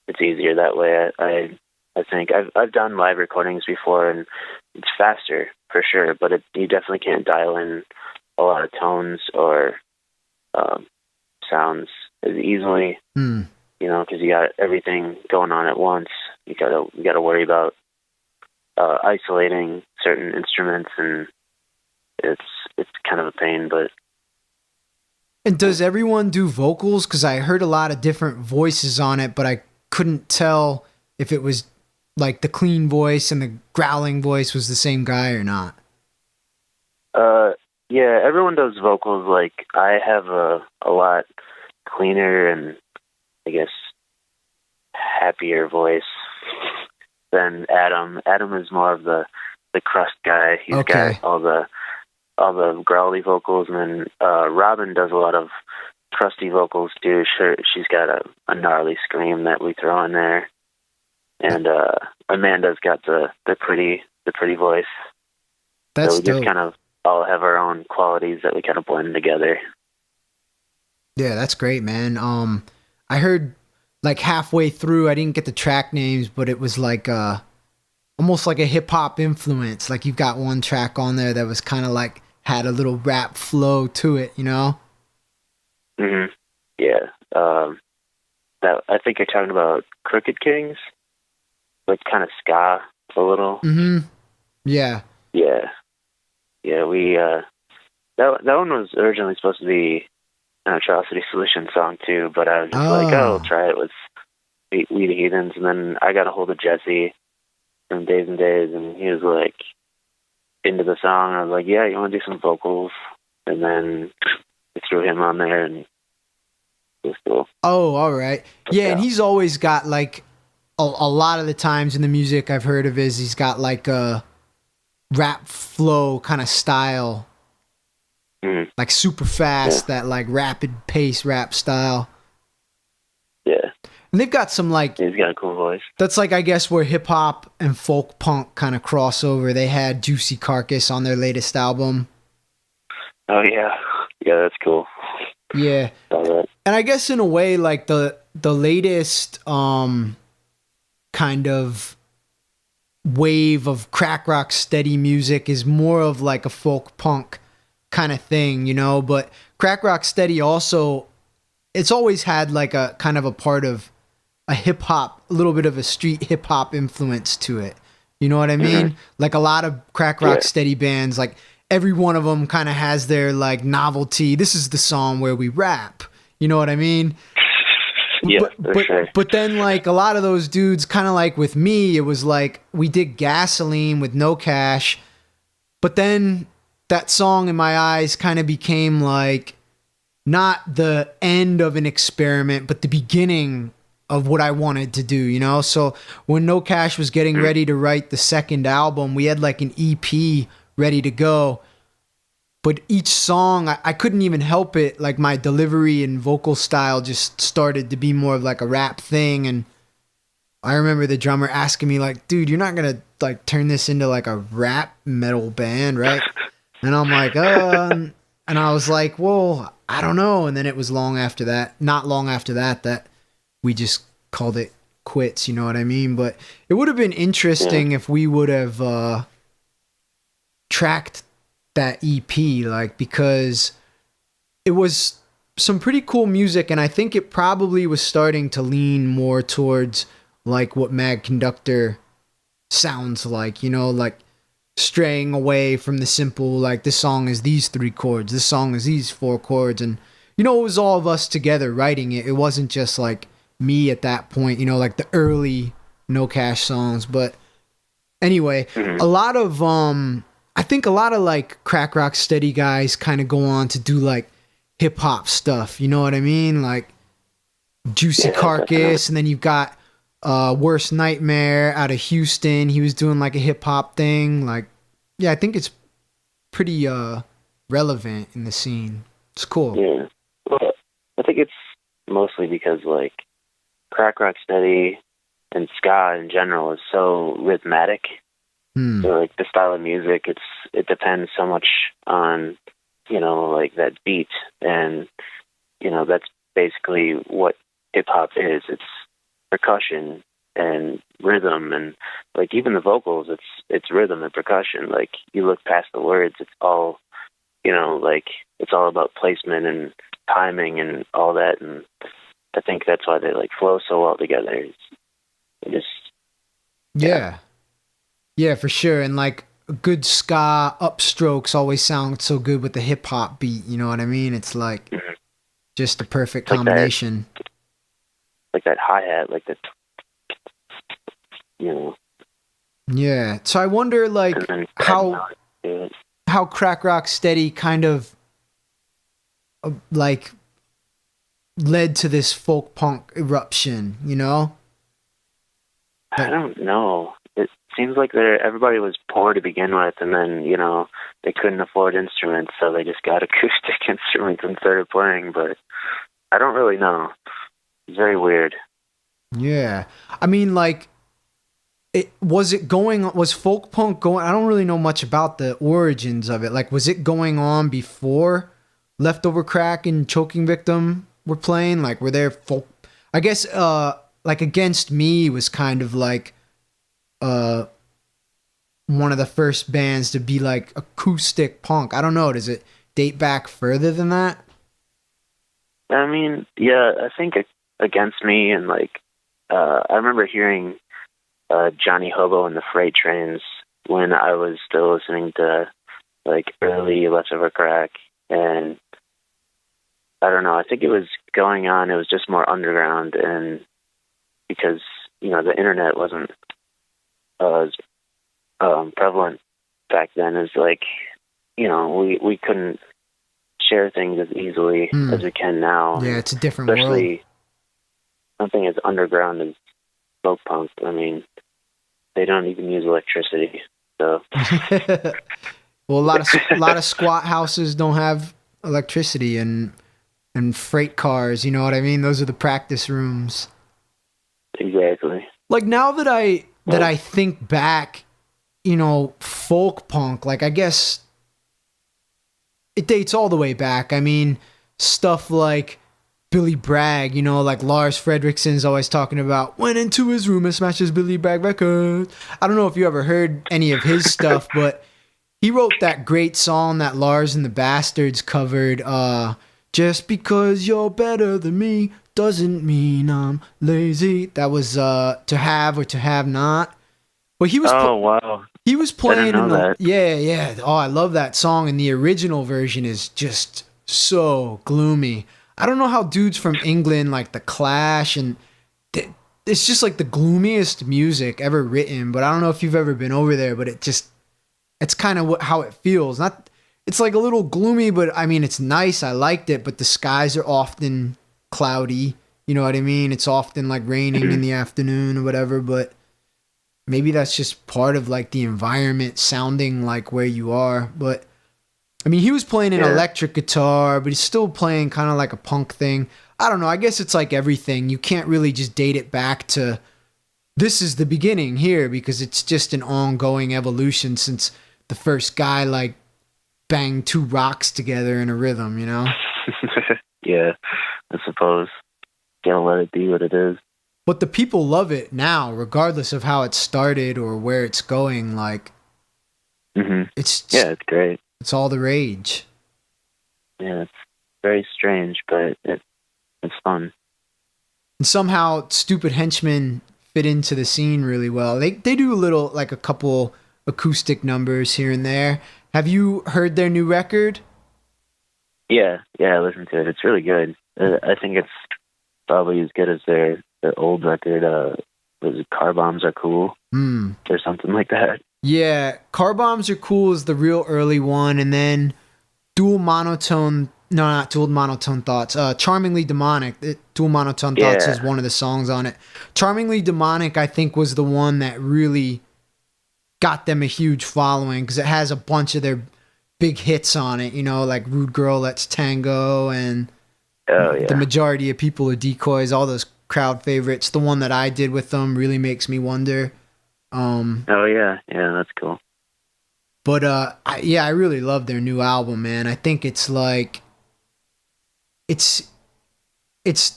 it's easier that way. I think I've done live recordings before, and it's faster for sure. But you definitely can't dial in a lot of tones or sounds as easily. Because you got everything going on at once. You gotta worry about isolating certain instruments, and it's kind of a pain. But and does everyone do vocals? Because I heard a lot of different voices on it, but I couldn't tell if it was like the clean voice and the growling voice was the same guy or not. Yeah, everyone does vocals. Like I have a lot cleaner and I guess happier voice than Adam. Adam is more of the crust guy. He's got all the growly vocals, and then Robin does a lot of crusty vocals too. She's got a gnarly scream that we throw in there, and Amanda's got the pretty voice. That's so we just kind of all have our own qualities that we kind of blend together. Yeah, that's great, man. I heard like halfway through, I didn't get the track names, but it was like almost like a hip hop influence. Like you've got one track on there that was kind of like had a little rap flow to it, you know? Mm-hmm. Yeah. That I think you're talking about Crooked Kings, like kind of ska a little. Mm-hmm. Yeah. Yeah. Yeah. We that one was originally supposed to be an Atrocity Solution song too, but I was just like, I'll try it with We the Heathens, and then I got a hold of Jesse from Days and Days, and he was like into the song. I was like, yeah, you want to do some vocals? And then we threw him on there, and it was cool. Oh, all right. Yeah, and he's always got like a lot of the times in the music I've heard of his, he's got like a rap flow kind of style. Like super fast, that like rapid pace rap style. Yeah. And they've got some like... He's got a cool voice. That's like, I guess, where hip hop and folk punk kind of cross over. They had Juicy Carcass on their latest album. Oh, yeah. Yeah, that's cool. Yeah. And I guess in a way, like the latest kind of wave of crack rock steady music is more of like a folk punk kind of thing, you know, but crack rock steady also, it's always had like a kind of a part of a hip hop, a little bit of a street hip hop influence to it. You know what I mean? Mm-hmm. Like a lot of crack rock steady bands, like every one of them kind of has their like novelty. This is the song where we rap. You know what I mean? Yeah, but then like a lot of those dudes, kind of like with me, it was like we did Gasoline with No Cash, but then that song in my eyes kind of became like not the end of an experiment, but the beginning of what I wanted to do, you know? So when No Cash was getting ready to write the second album, we had like an EP ready to go. But each song, I couldn't even help it. Like my delivery and vocal style just started to be more of like a rap thing. And I remember the drummer asking me like, dude, you're not going to like turn this into like a rap metal band, right? And I'm like, and I was like, well, I don't know. And then it was not long after that, that we just called it quits. You know what I mean? But it would have been interesting if we would have tracked that EP, like, because it was some pretty cool music, and I think it probably was starting to lean more towards like what Mad Conductor sounds like, you know, like straying away from the simple, like this song is these three chords, this song is these four chords, and you know, it was all of us together writing it. It wasn't just like me at that point, you know, like the early No Cash songs. But anyway, a lot of I think a lot of like crack rock steady guys kind of go on to do like hip hop stuff, you know what I mean? Like Juicy Carcass, and then you've got Worst Nightmare out of Houston. He was doing like a hip hop thing. Like, yeah, I think it's pretty relevant in the scene. It's cool. Yeah. Well, I think it's mostly because like crack rock steady and ska in general is so rhythmic. So like the style of music, it depends so much on, you know, like that beat, and you know, that's basically what hip hop is. It's percussion and rhythm, and like even the vocals, it's rhythm and percussion. Like you look past the words, it's all, you know, like it's all about placement and timing and all that, and I think that's why they like flow so well together. It's just yeah, for sure. And like a good ska upstrokes always sound so good with the hip hop beat, you know what I mean? It's like just the perfect combination. Like that hi-hat, like the, you know. Yeah. So I wonder like how Crack Rock Steady kind of like led to this folk punk eruption, you know? I don't know. It seems like everybody was poor to begin with, and then, you know, they couldn't afford instruments, so they just got acoustic instruments and started playing, but I don't really know. It's very weird. Yeah. I mean, like, was folk punk going, I don't really know much about the origins of it. Like, was it going on before Leftover Crack and Choking Victim were playing? Like, were there folk, I guess, like Against Me was kind of like, one of the first bands to be like acoustic punk. I don't know. Does it date back further than that? I mean, yeah, I think Against Me, and like, I remember hearing Johnny Hobo and the Freight Trains when I was still listening to like early Leftover Crack, and I don't know, I think it was going on, it was just more underground, and because, you know, the internet wasn't as prevalent back then, as like, you know, we couldn't share things as easily as we can now. Yeah, it's a different especially world. Something as underground as folk punk. I mean, they don't even use electricity, so. Well, a lot of squat houses don't have electricity, and freight cars, you know what I mean? Those are the practice rooms. Exactly. Like, now that I think back, you know, folk punk, like, I guess it dates all the way back. I mean, stuff like Billy Bragg, you know, like Lars Fredrikson's always talking about went into his room and smashed his Billy Bragg record. I don't know if you ever heard any of his stuff, but he wrote that great song that Lars and the Bastards covered, Just Because You're Better Than Me Doesn't Mean I'm Lazy. That was To Have or To Have Not. But he was wow. He was playing in the that. Yeah. Oh, I love that song, and the original version is just so gloomy. I don't know how dudes from England like The Clash, and it's just like the gloomiest music ever written. But I don't know if you've ever been over there, but it's kind of how it feels. It's like a little gloomy, but I mean, it's nice. I liked it, but the skies are often cloudy. You know what I mean? It's often like raining in the afternoon or whatever, but maybe that's just part of like the environment sounding like where you are. But I mean, he was playing an electric guitar, but he's still playing kind of like a punk thing. I don't know. I guess it's like everything. You can't really just date it back to this is the beginning here, because it's just an ongoing evolution since the first guy like banged two rocks together in a rhythm, you know? Yeah, I suppose. Gotta let it be what it is. But the people love it now, regardless of how it started or where it's going. Like, it's great. It's all the rage. Yeah, very strange, but it's fun. And somehow Stupid Henchmen fit into the scene really well. They do a couple acoustic numbers here and there. Have you heard their new record? Yeah, I listened to it. It's really good. I think it's probably as good as their old record. Was it Car Bombs Are Cool? Or something like that. Yeah, Car Bombs Are Cool is the real early one, and then Dual Monotone. No, not Dual Monotone Thoughts. Charmingly Demonic. Dual Monotone Thoughts is one of the songs on it. Charmingly Demonic, I think, was the one that really got them a huge following because it has a bunch of their big hits on it, like Rude Girl, Let's Tango, and the majority of people are decoys, all those crowd favorites. The one that I did with them, Really Makes Me Wonder. Yeah, that's cool. But I really love their new album, man. I think it's like it's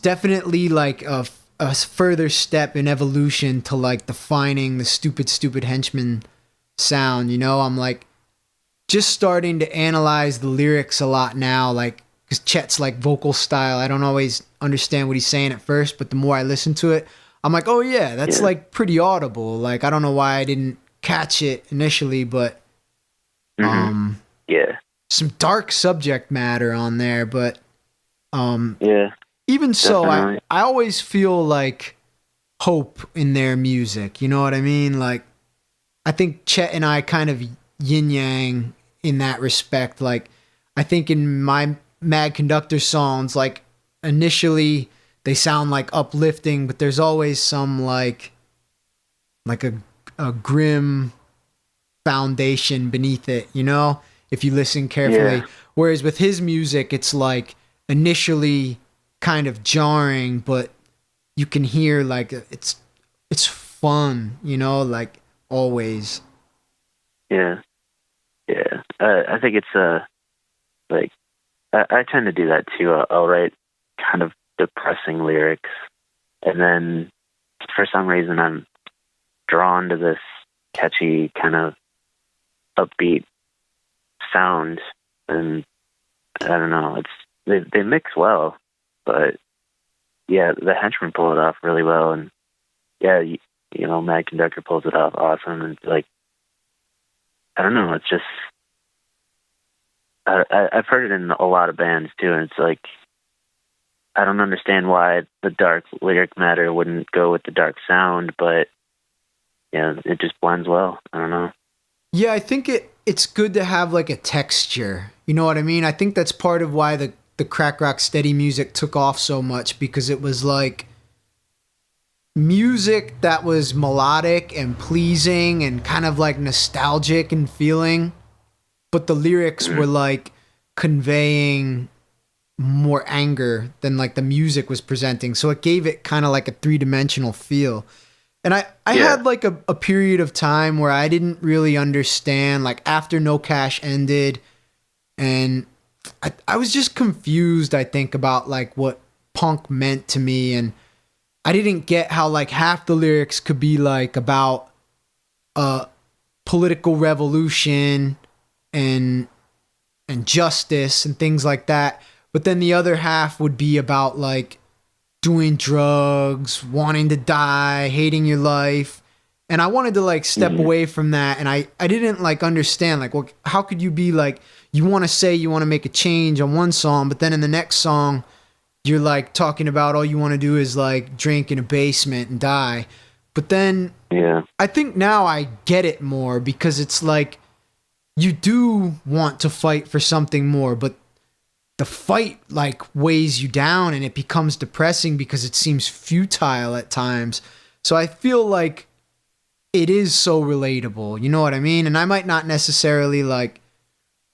definitely like a further step in evolution to like defining the stupid henchman sound. I'm like just starting to analyze the lyrics a lot now, like because Chet's like vocal style, I don't always understand what he's saying at first, but the more I listen to it, I'm like, oh yeah, that's like pretty audible. Like I don't know why I didn't catch it initially, but some dark subject matter on there, but even so, I always feel like hope in their music. You know what I mean? Like I think Chet and I kind of yin yang in that respect. Like I think in my Mad Conductor songs, like initially they sound like uplifting, but there's always some like a grim foundation beneath it, if you listen carefully. Whereas with his music, it's like initially kind of jarring, but you can hear like it's fun, like always. I think it's like I tend to do that too. I'll write kind of depressing lyrics, and then for some reason I'm drawn to this catchy kind of upbeat sound, and I don't know, they mix well, but the Henchmen pull it off really well, and Mad Conductor pulls it off awesome, and like I don't know, it's just I've heard it in a lot of bands too, and it's like I don't understand why the dark lyric matter wouldn't go with the dark sound, but it just blends well. I don't know. Yeah, I think it's good to have like a texture. You know what I mean? I think that's part of why the crack rock steady music took off so much, because it was like music that was melodic and pleasing and kind of like nostalgic and feeling, but the lyrics were like conveying more anger than like the music was presenting. So it gave it kind of like a three-dimensional feel. And I had like a period of time where I didn't really understand, like after No Cash ended, and I was just confused, I think, about like what punk meant to me. And I didn't get how like half the lyrics could be like about political revolution and justice and things like that. But then the other half would be about like doing drugs, wanting to die, hating your life. And I wanted to like step away from that. And I didn't like understand, like, well, how could you be like, you want to say you want to make a change on one song, but then in the next song, you're like talking about all you want to do is like drink in a basement and die. But then I think now I get it more, because it's like you do want to fight for something more, but the fight like weighs you down and it becomes depressing because it seems futile at times. So I feel like it is so relatable. You know what I mean? And I might not necessarily like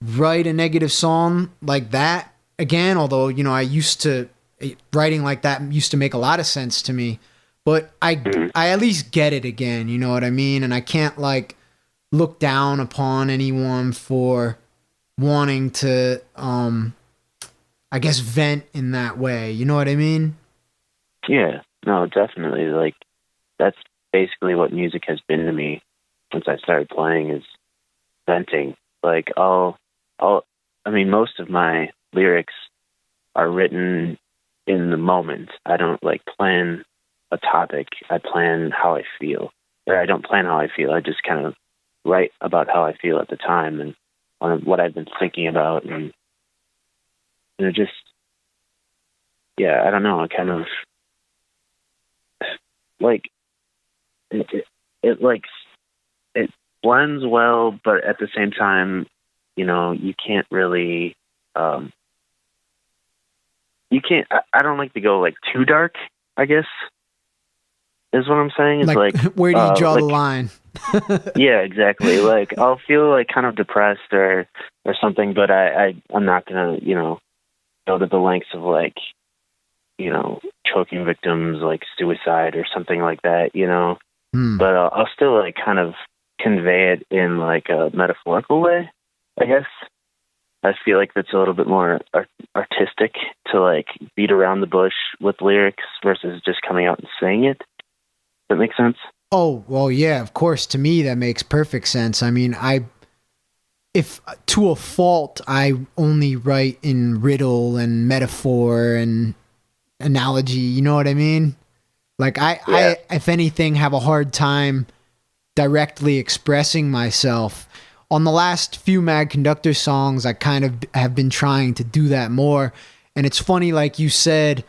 write a negative song like that again, although, I used to, writing like that used to make a lot of sense to me, but I at least get it again. You know what I mean? And I can't like look down upon anyone for wanting to, I guess, vent in that way. You know what I mean? Yeah, no, definitely. Like, that's basically what music has been to me since I started playing, is venting. Like, most of my lyrics are written in the moment. I don't like plan a topic. I plan how I feel. Or I don't plan how I feel. I just kind of write about how I feel at the time and what I've been thinking about. And it just, yeah, I don't know. I kind of like it blends well, but at the same time, you know, you can't really, I don't like to go like too dark, I guess, is what I'm saying. It's like where do you draw the line? Yeah, exactly. Like I'll feel like kind of depressed or something, but I'm not gonna, you know, go to the lengths of like, you know, choking victims, like suicide or something like that, you know. But I'll still like kind of convey it in like a metaphorical way, I guess. I feel like that's a little bit more artistic to like beat around the bush with lyrics versus just coming out and saying it. Does that make sense? Oh, well, yeah, of course. To me, that makes perfect sense. I mean, if to a fault, I only write in riddle and metaphor and analogy. You know what I mean? Like I, if anything, have a hard time directly expressing myself. On the last few Mad Conductor songs, I kind of have been trying to do that more. And it's funny, like you said,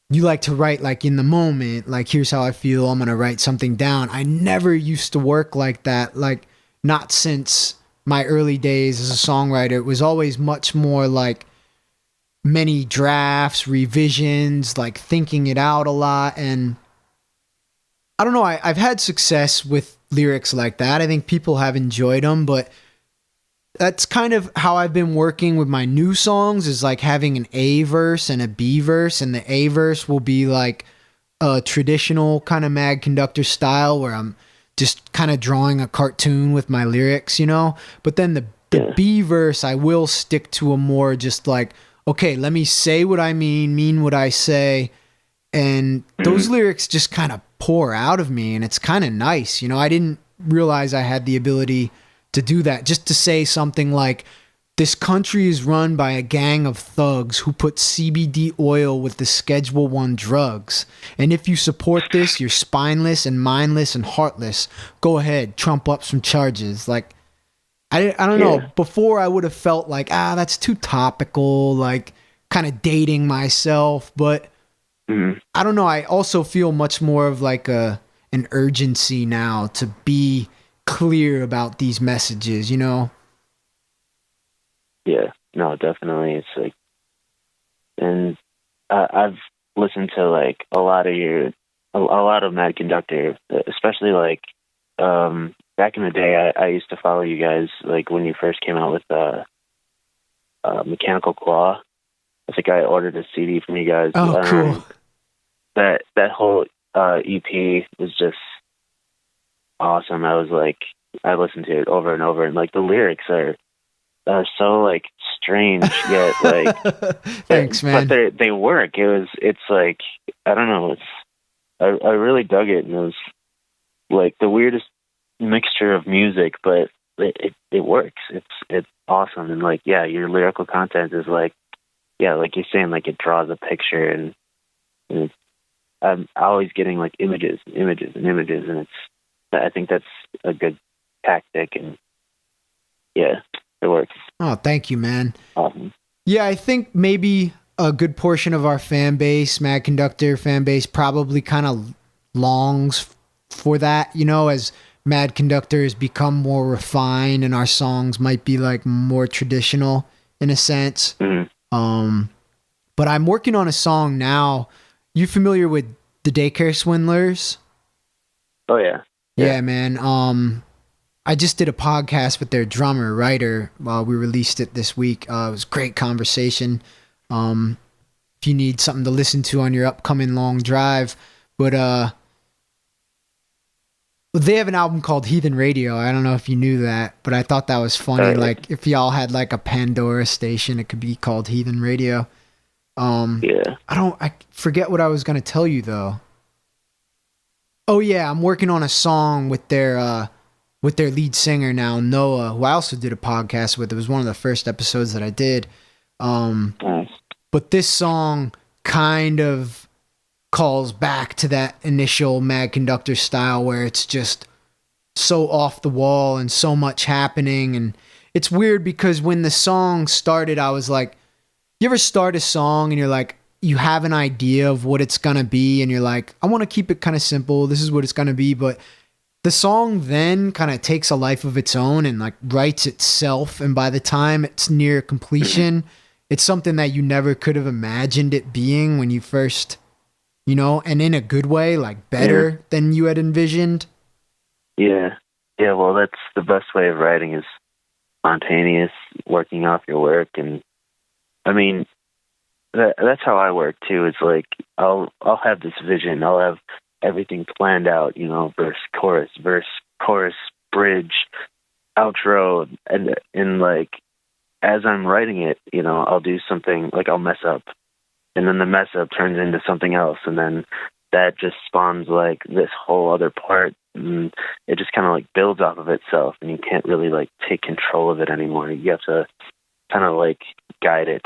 you like to write like in the moment, like here's how I feel, I'm going to write something down. I never used to work like that, like not since my early days as a songwriter. It was always much more like many drafts, revisions, like thinking it out a lot. And I don't know, I've had success with lyrics like that. I think people have enjoyed them, but that's kind of how I've been working with my new songs, is like having an A verse and a B verse, and the A verse will be like a traditional kind of Mad Conductor style where I'm just kind of drawing a cartoon with my lyrics, you know? But then the B verse, I will stick to a more just like, okay, let me say what I mean what I say. And those lyrics just kind of pour out of me, and it's kind of nice. You know, I didn't realize I had the ability to do that. Just to say something like, this country is run by a gang of thugs who put CBD oil with the Schedule 1 drugs. And if you support this, you're spineless and mindless and heartless. Go ahead, trump up some charges. Like, I don't know. Before I would have felt like, that's too topical, like kind of dating myself. But I don't know. I also feel much more of like an urgency now to be clear about these messages, you know? Yeah, no, definitely. It's like, and I've listened to like a lot of Mad Conductor, especially like back in the day. I used to follow you guys like when you first came out with Mechanical Claw. I think I ordered a CD from you guys. Oh, cool. That whole EP was just awesome. I was like, I listened to it over and over, and like the lyrics are so like strange yet like thanks, man. But they work. It's like, I don't know. I really dug it, and it was like the weirdest mixture of music, but it works. It's awesome, and like your lyrical content is like like you're saying, like it draws a picture, and it's, I'm always getting like images, and it's, I think that's a good tactic, and it works. Oh, thank you, man. Awesome. Yeah, I think maybe a good portion of our fan base, Mad Conductor fan base, probably kind of longs for that, you know, as Mad Conductor has become more refined and our songs might be like more traditional in a sense. But I'm working on a song now. You familiar with the Daycare Swindlers? Oh yeah. Yeah, man. I just did a podcast with their drummer, Ryder. We released it this week. It was a great conversation. If you need something to listen to on your upcoming long drive. But they have an album called Heathen Radio. I don't know if you knew that, but I thought that was funny. Like if y'all had like a Pandora station, it could be called Heathen Radio. I forget what I was going to tell you though. Oh yeah, I'm working on a song with their lead singer now, Noah, who I also did a podcast with. It was one of the first episodes that I did. But this song kind of calls back to that initial Mad Conductor style where it's just so off the wall and so much happening. And it's weird because when the song started, I was like, you ever start a song and you're like, you have an idea of what it's going to be and you're like, I want to keep it kind of simple. This is what it's going to be. But the song then kind of takes a life of its own and like writes itself. And by the time it's near completion, it's something that you never could have imagined it being when you first, you know, and in a good way, like better than you had envisioned. Yeah. Yeah, well, that's the best way of writing is spontaneous, working off your work. And I mean, that's how I work too. It's like I'll have this vision. I'll have everything planned out, you know, verse, chorus, bridge, outro, and like as I'm writing it, you know, I'll do something like I'll mess up, and then the mess up turns into something else, and then that just spawns like this whole other part, and it just kind of like builds off of itself, and you can't really like take control of it anymore. You have to kind of like guide it,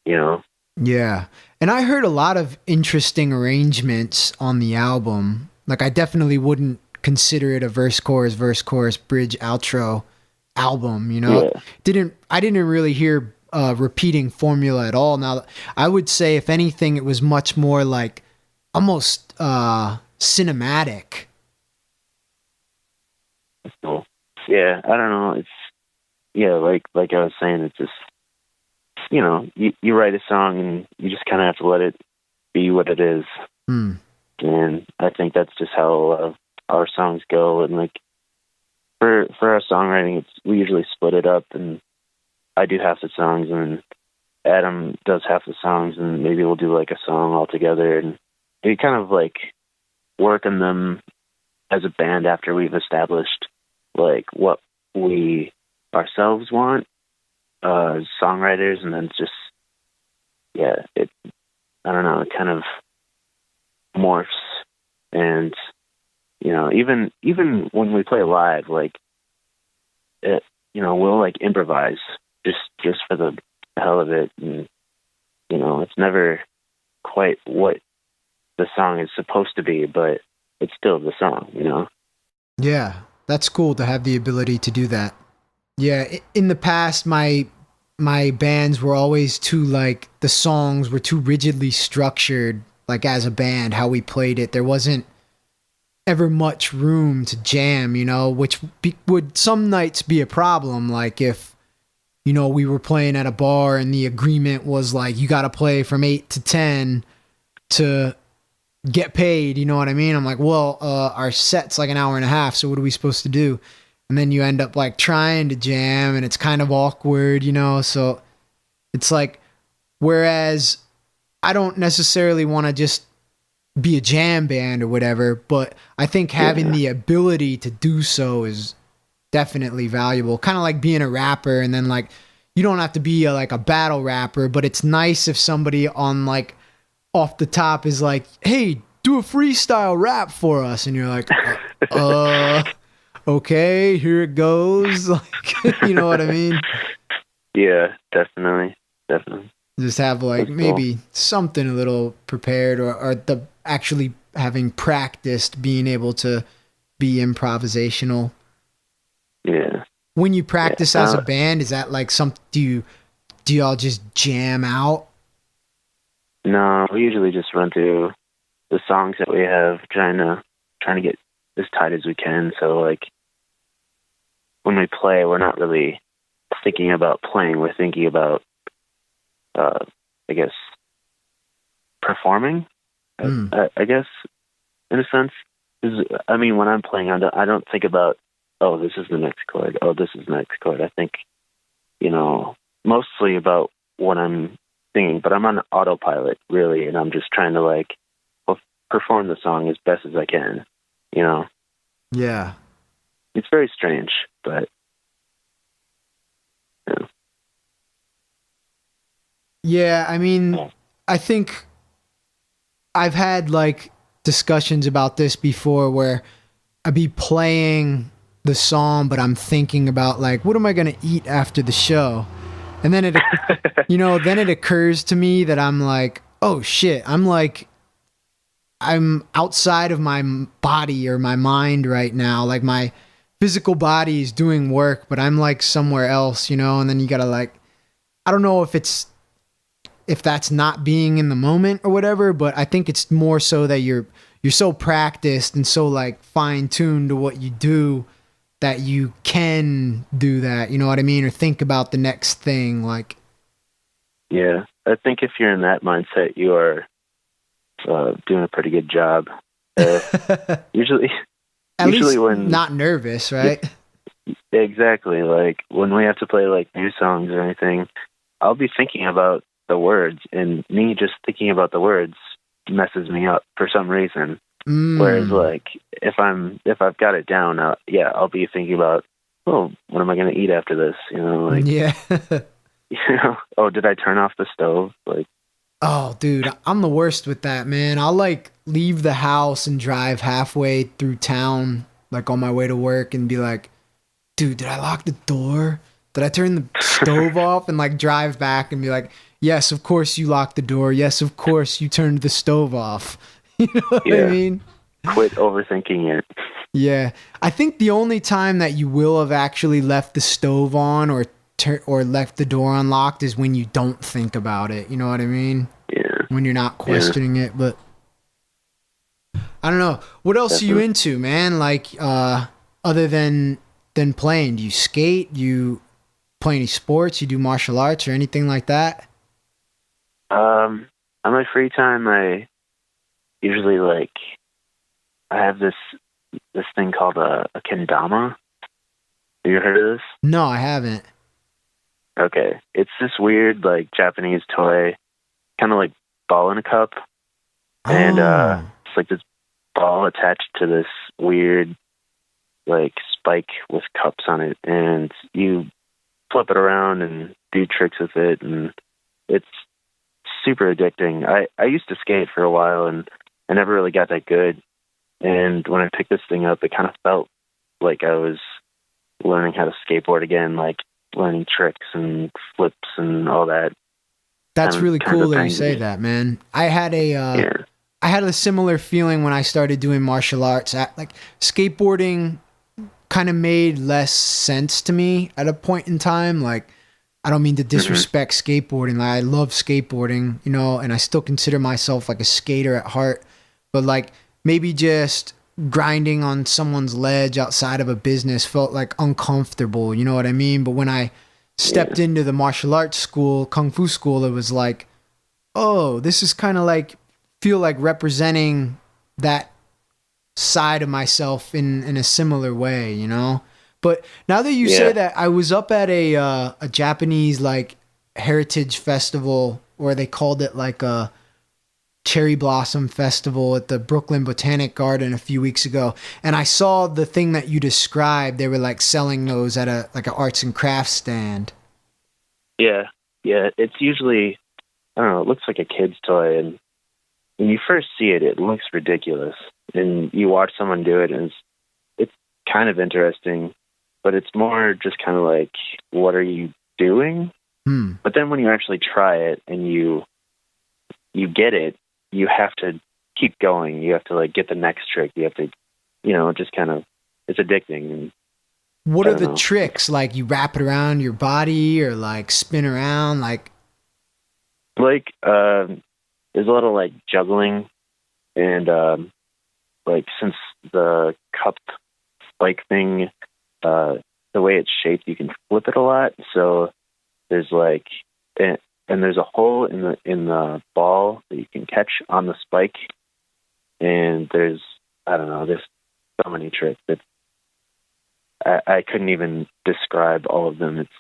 you know? Yeah. And I heard a lot of interesting arrangements on the album. Like I definitely wouldn't consider it a verse, chorus, bridge, outro album, you know? Yeah. I didn't really hear repeating formula at all. Now, I would say if anything, it was much more like almost cinematic. Cool. Yeah, I don't know. It's like I was saying, it's just, you know, you write a song and you just kind of have to let it be what it is. And I think that's just how our songs go. And like for our songwriting, we usually split it up, and I do half the songs and Adam does half the songs, and maybe we'll do like a song all together, and we kind of like work on them as a band after we've established like what we ourselves want as songwriters, and then it's just, I don't know, it kind of morphs. And, you know, even when we play live, like, it, you know, we'll like improvise just for the hell of it. And, you know, it's never quite what the song is supposed to be, but it's still the song, you know? Yeah, that's cool to have the ability to do that. Yeah, in the past, my bands were always the songs were too rigidly structured, like as a band, how we played it. There wasn't ever much room to jam, you know, which would some nights be a problem. Like if, you know, we were playing at a bar and the agreement was like, you got to play from 8 to 10 to get paid, you know what I mean? I'm like, well, our set's like an hour and a half, so what are we supposed to do? And then you end up like trying to jam and it's kind of awkward, you know? So it's like, whereas I don't necessarily want to just be a jam band or whatever, but I think having the ability to do so is definitely valuable. Kind of like being a rapper, and then like, you don't have to be like a battle rapper, but it's nice if somebody on like off the top is like, hey, do a freestyle rap for us. And you're like, okay, here it goes. Like, you know what I mean? Yeah, definitely. Just have like maybe something a little prepared, or the actually having practiced being able to be improvisational. Yeah. When you practice as a band, is that like do y'all just jam out? No, we usually just run through the songs that we have, trying to get as tight as we can. So like when we play, we're not really thinking about playing. We're thinking about, I guess, performing. I guess, in a sense. I mean, when I'm playing, I don't think about, oh, this is the next chord. Oh, this is the next chord. I think, you know, mostly about what I'm singing, but I'm on autopilot, really, and I'm just trying to, like, perform the song as best as I can, you know? Yeah. It's very strange, but, yeah. Yeah, I mean, I think I've had, like, discussions about this before where I'd be playing the song, but I'm thinking about, like, what am I going to eat after the show? And then then it occurs to me that I'm like, oh shit, I'm outside of my body or my mind right now. Like my physical body is doing work, but I'm like somewhere else, and then you gotta like, I don't know if that's not being in the moment or whatever, but I think it's more so that you're so practiced and so like fine tuned to what you do that you can do that, you know what I mean? Or think about the next thing. Like, yeah, I think if you're in that mindset, you are doing a pretty good job. Usually at least when not nervous, right? Exactly. Like when we have to play like new songs or anything, I'll be thinking about the words, and me just thinking about the words messes me up for some reason. Whereas like if I've got it down, I'll be thinking about, oh, what am I going to eat after this? Like, yeah. Oh, did I turn off the stove? Like, oh, dude, I'm the worst with that, man. I'll like leave the house and drive halfway through town, like on my way to work, and be like, dude, did I lock the door? Did I turn the stove off? And like drive back and be like, yes, of course you locked the door. Yes, of course you turned the stove off. You know what I mean? Quit overthinking it. Yeah. I think the only time that you will have actually left the stove on or left the door unlocked is when you don't think about it. You know what I mean? Yeah. When you're not questioning it. But I don't know. What else are you into, man? Like, other than playing, do you skate? Do you play any sports? You do martial arts or anything like that? On my free time, I usually I have this thing called a kendama. Have you heard of this? No, I haven't. Okay. It's this weird, like, Japanese toy, kind of like ball in a cup. And it's like this ball attached to this weird, like, spike with cups on it. And you flip it around and do tricks with it. And it's super addicting. I used to skate for a while, and I never really got that good. And when I picked this thing up, it kind of felt like I was learning how to skateboard again, like learning tricks and flips and all that. That's really cool that you say that, man. I had a similar feeling when I started doing martial arts. Like skateboarding kind of made less sense to me at a point in time. Like, I don't mean to disrespect skateboarding. Like, I love skateboarding, and I still consider myself like a skater at heart. But like maybe just grinding on someone's ledge outside of a business felt like uncomfortable. You know what I mean? But when I stepped into the martial arts school, Kung Fu school, it was like, oh, this is kind of like, feel like representing that side of myself in a similar way, But now that you say that, I was up at a Japanese like heritage festival, or they called it like a cherry blossom festival at the Brooklyn Botanic Garden a few weeks ago, and I saw the thing that you described. They were like selling those at an arts and crafts stand. Yeah. It's usually, I don't know, it looks like a kid's toy, and when you first see it, it looks ridiculous, and you watch someone do it, and it's kind of interesting, but it's more just kind of like, what are you doing? But then when you actually try it and you get it, you have to keep going. You have to like get the next trick. You have to, just kind of, it's addicting. And what are the tricks? Like, you wrap it around your body or like spin around, like there's a lot of like juggling, and like since the cup spike thing, the way it's shaped, you can flip it a lot. So there's like, and there's a hole in the ball that you can catch on the spike. And there's so many tricks that I couldn't even describe all of them. It's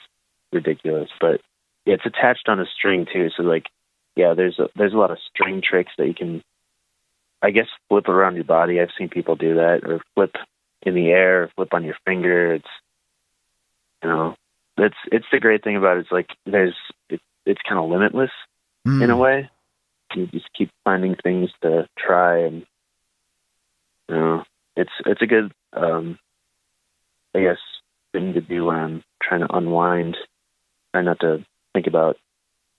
ridiculous, but it's attached on a string too. So like, there's a lot of string tricks that you can, I guess, flip around your body. I've seen people do that, or flip in the air, or flip on your finger. It's, it's the great thing about it. It's like it's kind of limitless in a way. You just keep finding things to try, and it's a good I guess thing to do when I'm trying to unwind. Try not to think about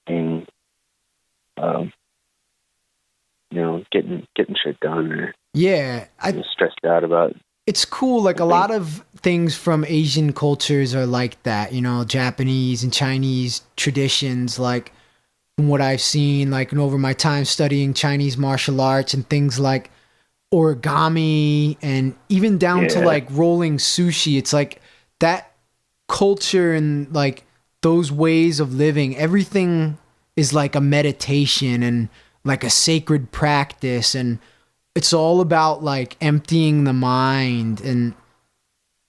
being, getting shit done, or Yeah, stressed out about. it's cool. Like a lot of things from Asian cultures are like that, Japanese and Chinese traditions, like from what I've seen, like and over my time studying Chinese martial arts and things like origami and even down to like rolling sushi. It's like that culture and like those ways of living, everything is like a meditation and like a sacred practice, and it's all about like emptying the mind. And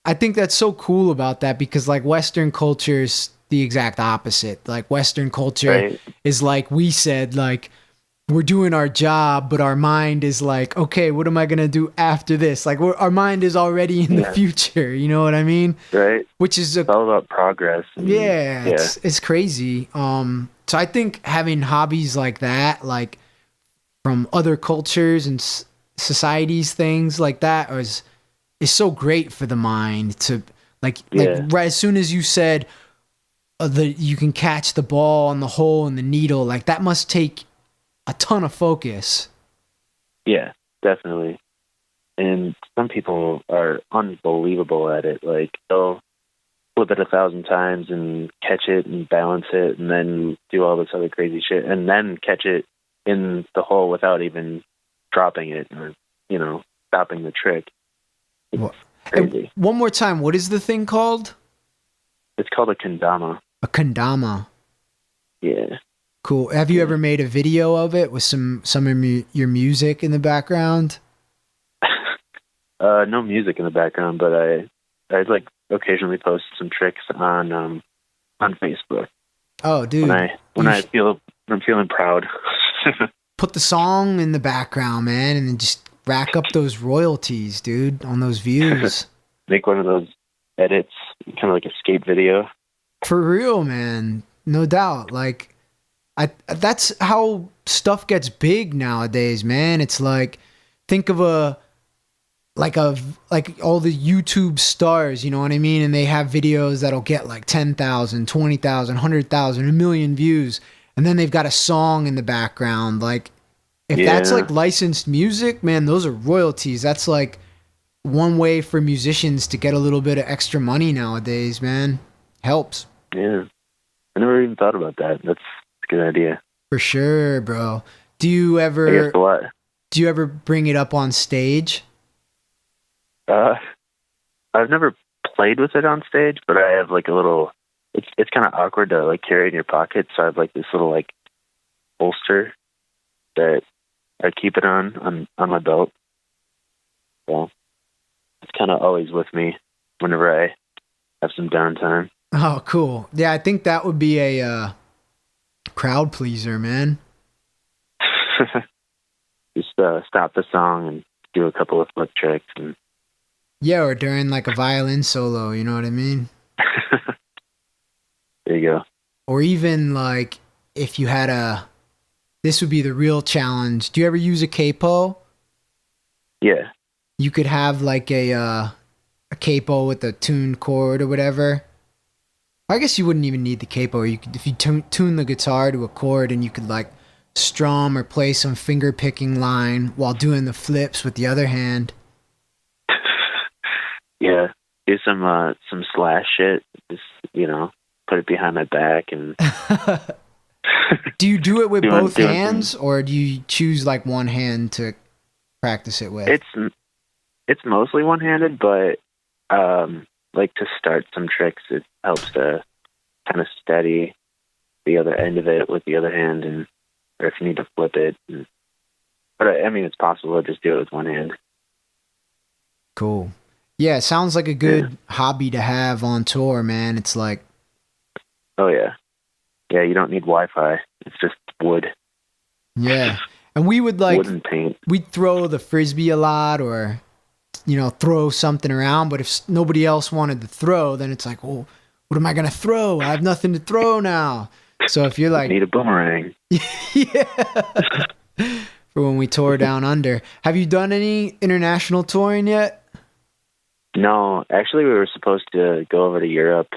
I think that's so cool about that, because like Western culture is the exact opposite. Like Western culture is like we said, like we're doing our job, but our mind is like, okay, what am I going to do after this? Like our mind is already in the future. You know what I mean? Right. Which is it's all about progress. It's crazy. So I think having hobbies like that, like from other cultures and societies, things like that is so great for the mind to like right as soon as you said you can catch the ball on the hole and the needle, like that must take a ton of focus. Yeah, definitely. And some people are unbelievable at it. Like they'll flip it 1,000 times and catch it and balance it and then do all this other crazy shit and then catch it in the hole without even dropping it or, stopping the trick. It's crazy. One more time, what is the thing called? It's called a kendama. A kendama. Yeah. Cool. Have you ever made a video of it with some of your music in the background? No music in the background, but I like occasionally post some tricks on Facebook. Oh, dude! When I'm feeling proud. Put the song in the background, man, and then just rack up those royalties, dude, on those views. Make one of those edits, kind of like a skate video. For real, man. No doubt. Like, that's how stuff gets big nowadays, man. It's like, think of all the YouTube stars, you know what I mean? And they have videos that'll get like 10,000, 20,000, 100,000, a million views. And then they've got a song in the background. Like, if that's like licensed music, man, those are royalties. That's like one way for musicians to get a little bit of extra money nowadays, man. Helps. Yeah. I never even thought about that. That's a good idea. For sure, bro. Do you ever bring it up on stage? I've never played with it on stage, but I have like a little. It's kind of awkward to like carry in your pocket, so I have like this little like holster that I keep it on my belt. So it's kind of always with me whenever I have some downtime. Oh, cool. Yeah, I think that would be a crowd pleaser, man. Just stop the song and do a couple of flip tricks and. Yeah, or during like a violin solo, you know what I mean? There you go. Or even like if you had this would be the real challenge. Do you ever use a capo? Yeah. You could have like a capo with a tuned chord or whatever. I guess you wouldn't even need the capo. You could, if you tune the guitar to a chord, and you could like strum or play some finger picking line while doing the flips with the other hand. Yeah, do some slash shit. Just put it behind my back and. Do you do it with both hands, or do you choose like one hand to practice it with? It's mostly one-handed, but like to start some tricks, it helps to kind of steady the other end of it with the other hand, or if you need to flip it. But I mean, it's possible to just do it with one hand. Cool. Yeah, it sounds like a good hobby to have on tour, man. It's like... Oh, yeah. Yeah, you don't need Wi-Fi. It's just wood. Yeah. And we would like... Wood and paint. We'd throw the Frisbee a lot, or, throw something around. But if nobody else wanted to throw, then it's like, well, what am I going to throw? I have nothing to throw now. So if you're like... Need a boomerang. Yeah. For when we tore down under. Have you done any international touring yet? No, actually, we were supposed to go over to Europe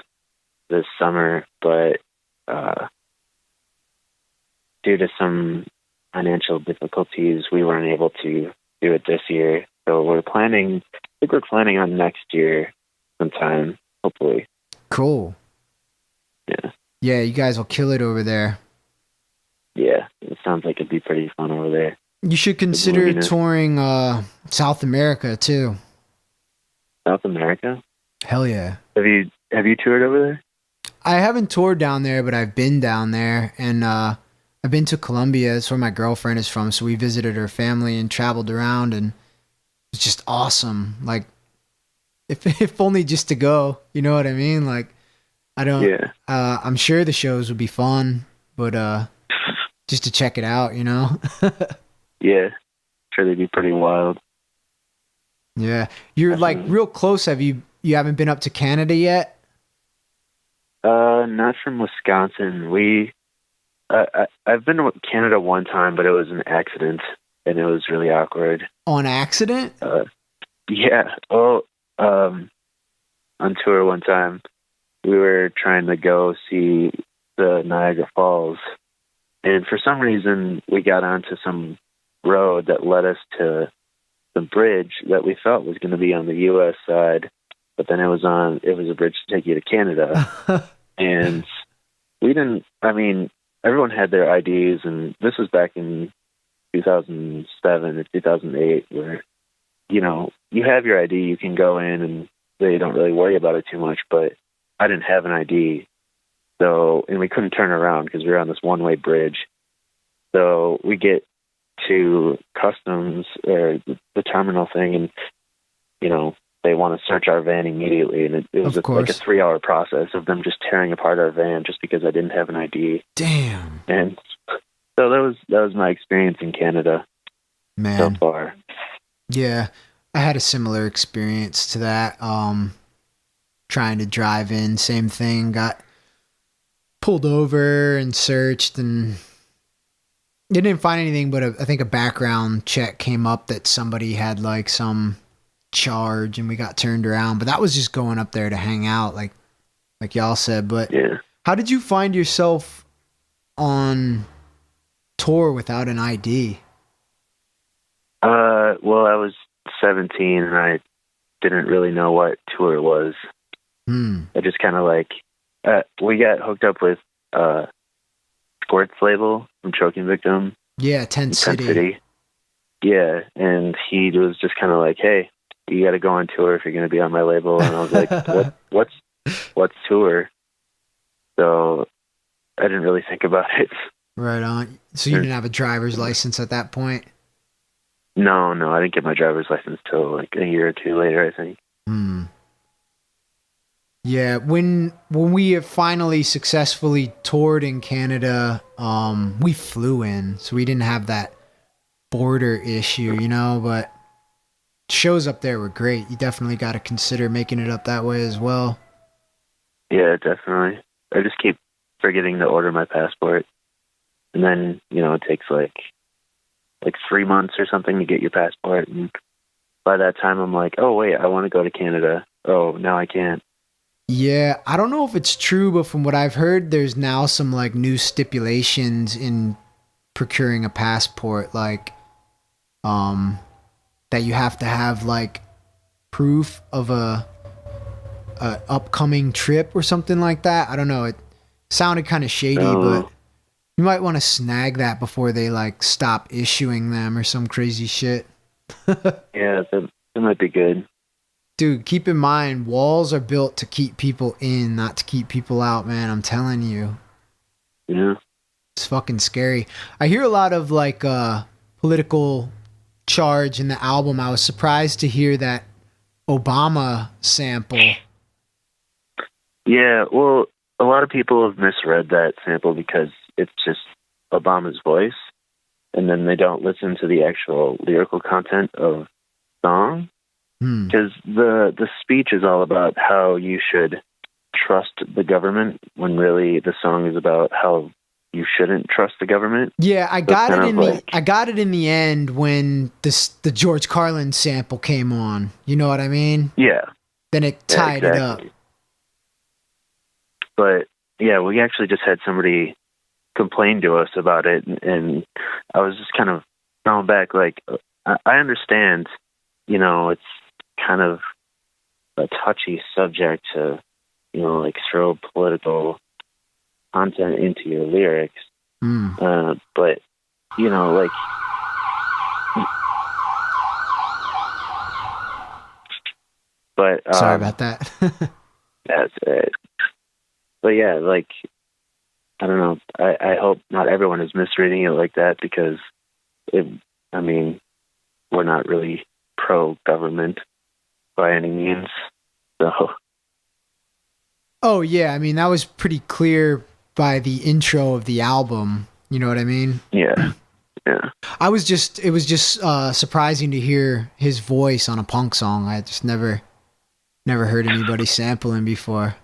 this summer, but due to some financial difficulties, we weren't able to do it this year. So I think we're planning on next year sometime, hopefully. Cool. Yeah. Yeah, you guys will kill it over there. Yeah, it sounds like it'd be pretty fun over there. You should consider touring South America too. South America? Hell yeah. Have you toured over there? I haven't toured down there, but I've been down there, and I've been to Colombia. That's where my girlfriend is from, so we visited her family and traveled around, and it was just awesome. Like, if only just to go, you know what I mean? Like, I don't. Yeah. I'm sure the shows would be fun, but just to check it out, you know. Yeah, sure they'd be pretty wild. Yeah, you're like real close. You haven't been up to Canada yet? Not from Wisconsin. I've been to Canada one time, but it was an accident, and it was really awkward. On accident? Yeah. Oh, on tour one time, we were trying to go see the Niagara Falls, and for some reason, we got onto some road that led us to the bridge that we thought was going to be on the U.S. side, but then it was a bridge to take you to Canada. And everyone had their IDs, and this was back in 2007 or 2008, where, you have your ID, you can go in, and they don't really worry about it too much, but I didn't have an ID. So, and we couldn't turn around because we were on this one-way bridge. So we get to customs or the terminal thing, and, they want to search our van immediately, and it was like a 3-hour process of them just tearing apart our van just because I didn't have an ID. Damn. And so that was my experience in Canada, man, so far. Yeah, I had a similar experience to that. Trying to drive in, same thing. Got pulled over and searched, and they didn't find anything, but I think a background check came up that somebody had like some charge, and we got turned around. But that was just going up there to hang out, like y'all said. But yeah, how did you find yourself on tour without an ID? Well, I was 17 and I didn't really know what tour was. I just kind of we got hooked up with Squirt's label from Choking Victim. Yeah, Tent City. Yeah, and he was just kind of like, hey, you got to go on tour if you're going to be on my label. And I was like, what's tour? So I didn't really think about it. Right on. So you didn't have a driver's license at that point? No, I didn't get my driver's license till like a year or two later, I think. Yeah, when we have finally successfully toured in Canada, we flew in, so we didn't have that border issue, but shows up there were great. You definitely got to consider making it up that way as well. Yeah, definitely. I just keep forgetting to order my passport, and then, it takes like 3 months or something to get your passport, and by that time I'm like, oh wait, I want to go to Canada. Oh, now I can't. Yeah, I don't know if it's true, but from what I've heard, there's now some like new stipulations in procuring a passport, like that you have to have like proof of a upcoming trip or something like that. I don't know. It sounded kind of shady, but you might want to snag that before they like stop issuing them or some crazy shit. Yeah, that might be good. Dude, keep in mind, walls are built to keep people in, not to keep people out, man. I'm telling you. Yeah. It's fucking scary. I hear a lot of like political charge in the album. I was surprised to hear that Obama sample. Yeah, well, a lot of people have misread that sample because it's just Obama's voice, and then they don't listen to the actual lyrical content of the song. Because the speech is all about how you should trust the government, when really the song is about how you shouldn't trust the government. Yeah, I got it in the end when the George Carlin sample came on. You know what I mean? Yeah. Then it tied it up. But yeah, we actually just had somebody complained to us about it, and I was just kind of thrown back. Like, I understand, it's kind of a touchy subject to, like throw political content into your lyrics. But, like, sorry about that. That's it. But yeah, like, I don't know. I hope not everyone is misreading it like that, because we're not really pro-government by any means. So. Oh yeah, I mean, that was pretty clear by the intro of the album. You know what I mean? Yeah. Yeah. It was just surprising to hear his voice on a punk song. I just never heard anybody sampling before.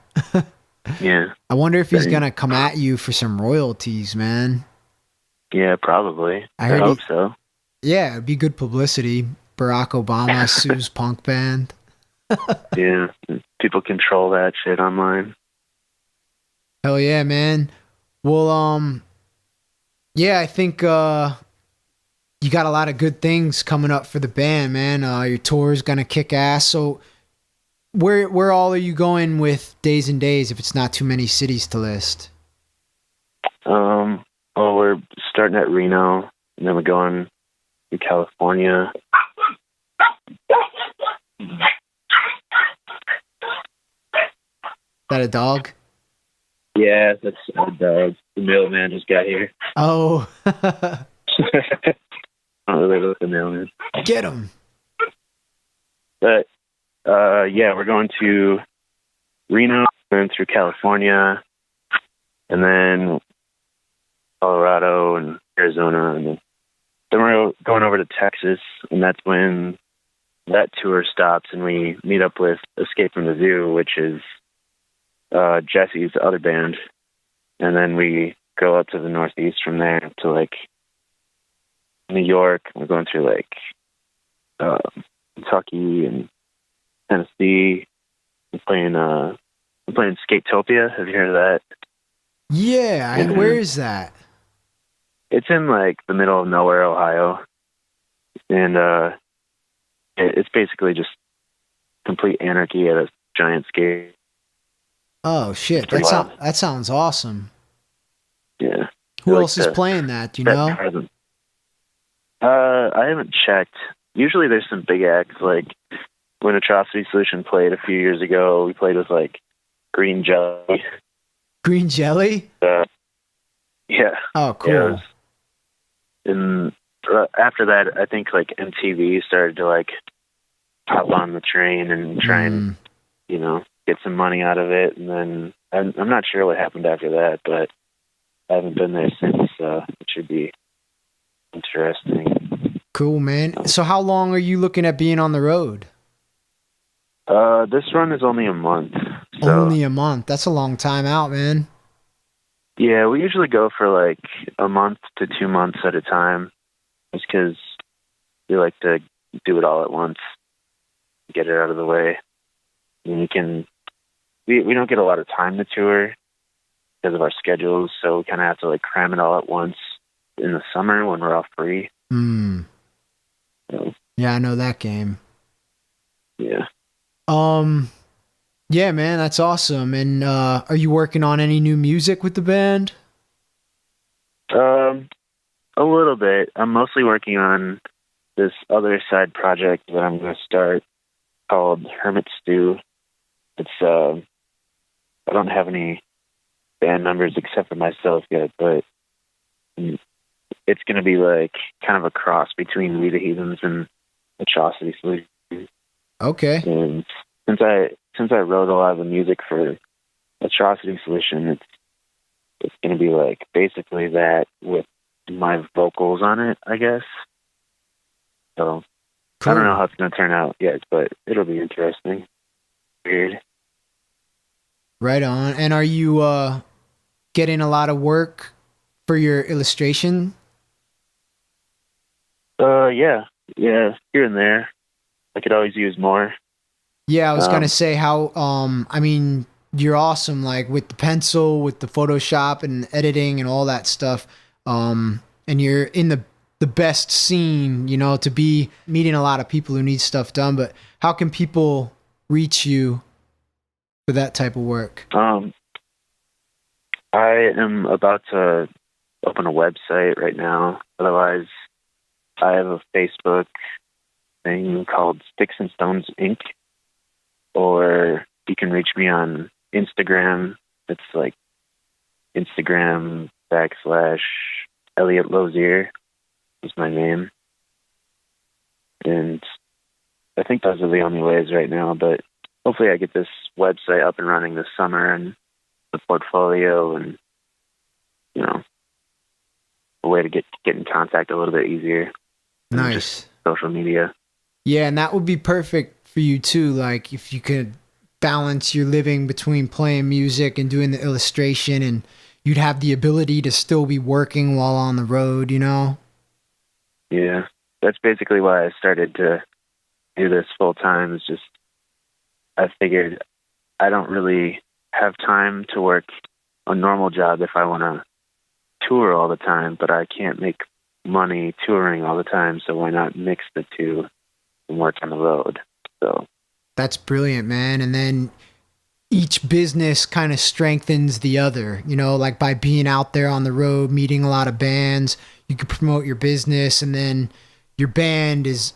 Yeah. I wonder if he's gonna come at you for some royalties, man. Yeah, probably. I hope so. Yeah, it'd be good publicity. Barack Obama sues punk band. Yeah, people control that shit online. Hell yeah, man. Well, yeah, I think you got a lot of good things coming up for the band, man. Your tour is gonna kick ass. So, where all are you going with Days and Days? If it's not too many cities to list. Well, we're starting at Reno, and then we're going to California. Is that a dog? Yeah, that's a dog. The mailman just got here. Oh. The mailman. Get him. But, yeah, we're going to Reno, and through California, and then Colorado and Arizona, and then we're going over to Texas, and that's when that tour stops, and we meet up with Escape from the Zoo, which is Jesse's other band, and then we go up to the Northeast from there to like New York. We're going through like Kentucky and Tennessee. I'm playing Skatopia. Have you heard of that? Yeah, where is that? It's in like the middle of nowhere, Ohio, and it's basically just complete anarchy at a giant skate. Oh shit, that sounds awesome. Yeah. Who else is playing that? Do you know? I haven't checked. Usually there's some big acts, like when Atrocity Solution played a few years ago, we played with like Green Jelly. Green Jelly? Yeah. Oh, cool. Yeah, and after that, I think like MTV started to like hop on the train and try and, get some money out of it. And then I'm not sure what happened after that, but I haven't been there since. It should be interesting. Cool, man. So how long are you looking at being on the road? This run is only a month. So, only a month. That's a long time out, man. Yeah, we usually go for like a month to 2 months at a time, just because we like to do it all at once, get it out of the way. And we don't get a lot of time to tour because of our schedules, so we kind of have to like cram it all at once in the summer when we're all free. So, yeah, I know that game. Yeah. Yeah, man, that's awesome. And are you working on any new music with the band? A little bit. I'm mostly working on this other side project that I'm going to start called Hermit Stew. It's I don't have any band members except for myself yet, but it's going to be like kind of a cross between We the Heathens and Atrocity Solution. Okay. And since I wrote a lot of the music for Atrocity Solution, it's going to be like basically that with my vocals on it, I guess. So cool. I don't know how it's going to turn out yet, but it'll be interesting. Weird. Right on. And are you getting a lot of work for your illustration? Yeah, here and there. I could always use more. Yeah, I was gonna say how. I mean, you're awesome, like with the pencil, with the Photoshop and editing and all that stuff. And you're in the best scene, you know, to be meeting a lot of people who need stuff done. But how can people reach you for that type of work? I am about to open a website right now. Otherwise, I have a Facebook thing called Sticks and Stones Inc. Or you can reach me on Instagram. It's like Instagram / Elliot Lozier is my name. And I think those are the only ways right now, but hopefully I get this website up and running this summer and the portfolio and, you know, a way to get in contact a little bit easier. Nice. Just social media. Yeah, and that would be perfect for you too. Like if you could balance your living between playing music and doing the illustration, and you'd have the ability to still be working while on the road, you know? Yeah, that's basically why I started to do this full time. Is just I figured I don't really have time to work a normal job if I want to tour all the time, but I can't make money touring all the time, so why not mix the two and work on the road? So That's brilliant, man. And then each business kind of strengthens the other, you know, like by being out there on the road, meeting a lot of bands, you can promote your business, and then your band is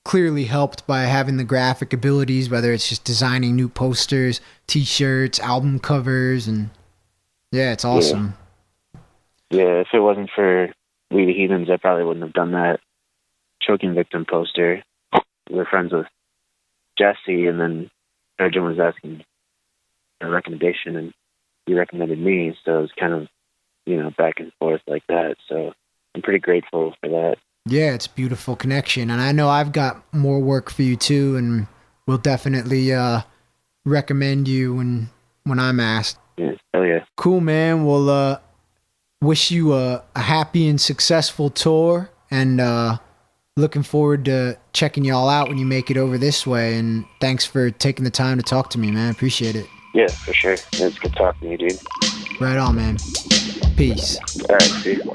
clearly helped by having the graphic abilities, whether it's just designing new posters, t-shirts, album covers, and yeah, it's awesome. Yeah, if it wasn't for We the Heathens, I probably wouldn't have done that choking victim poster. We're friends with Jesse, and then Sergeant was asking a recommendation, and he recommended me, so it was kind of, you know, back and forth like that. So I'm pretty grateful for that. Yeah, it's a beautiful connection, and I know I've got more work for you too, and we'll definitely recommend you when I'm asked. Yeah, hell yeah. Cool, man. Well, wish you a happy and successful tour, and looking forward to checking y'all out when you make it over this way. And thanks for taking the time to talk to me, man. Appreciate it. Yeah, for sure. It's good talking to you, dude. Right on, man. Peace. All right, see you.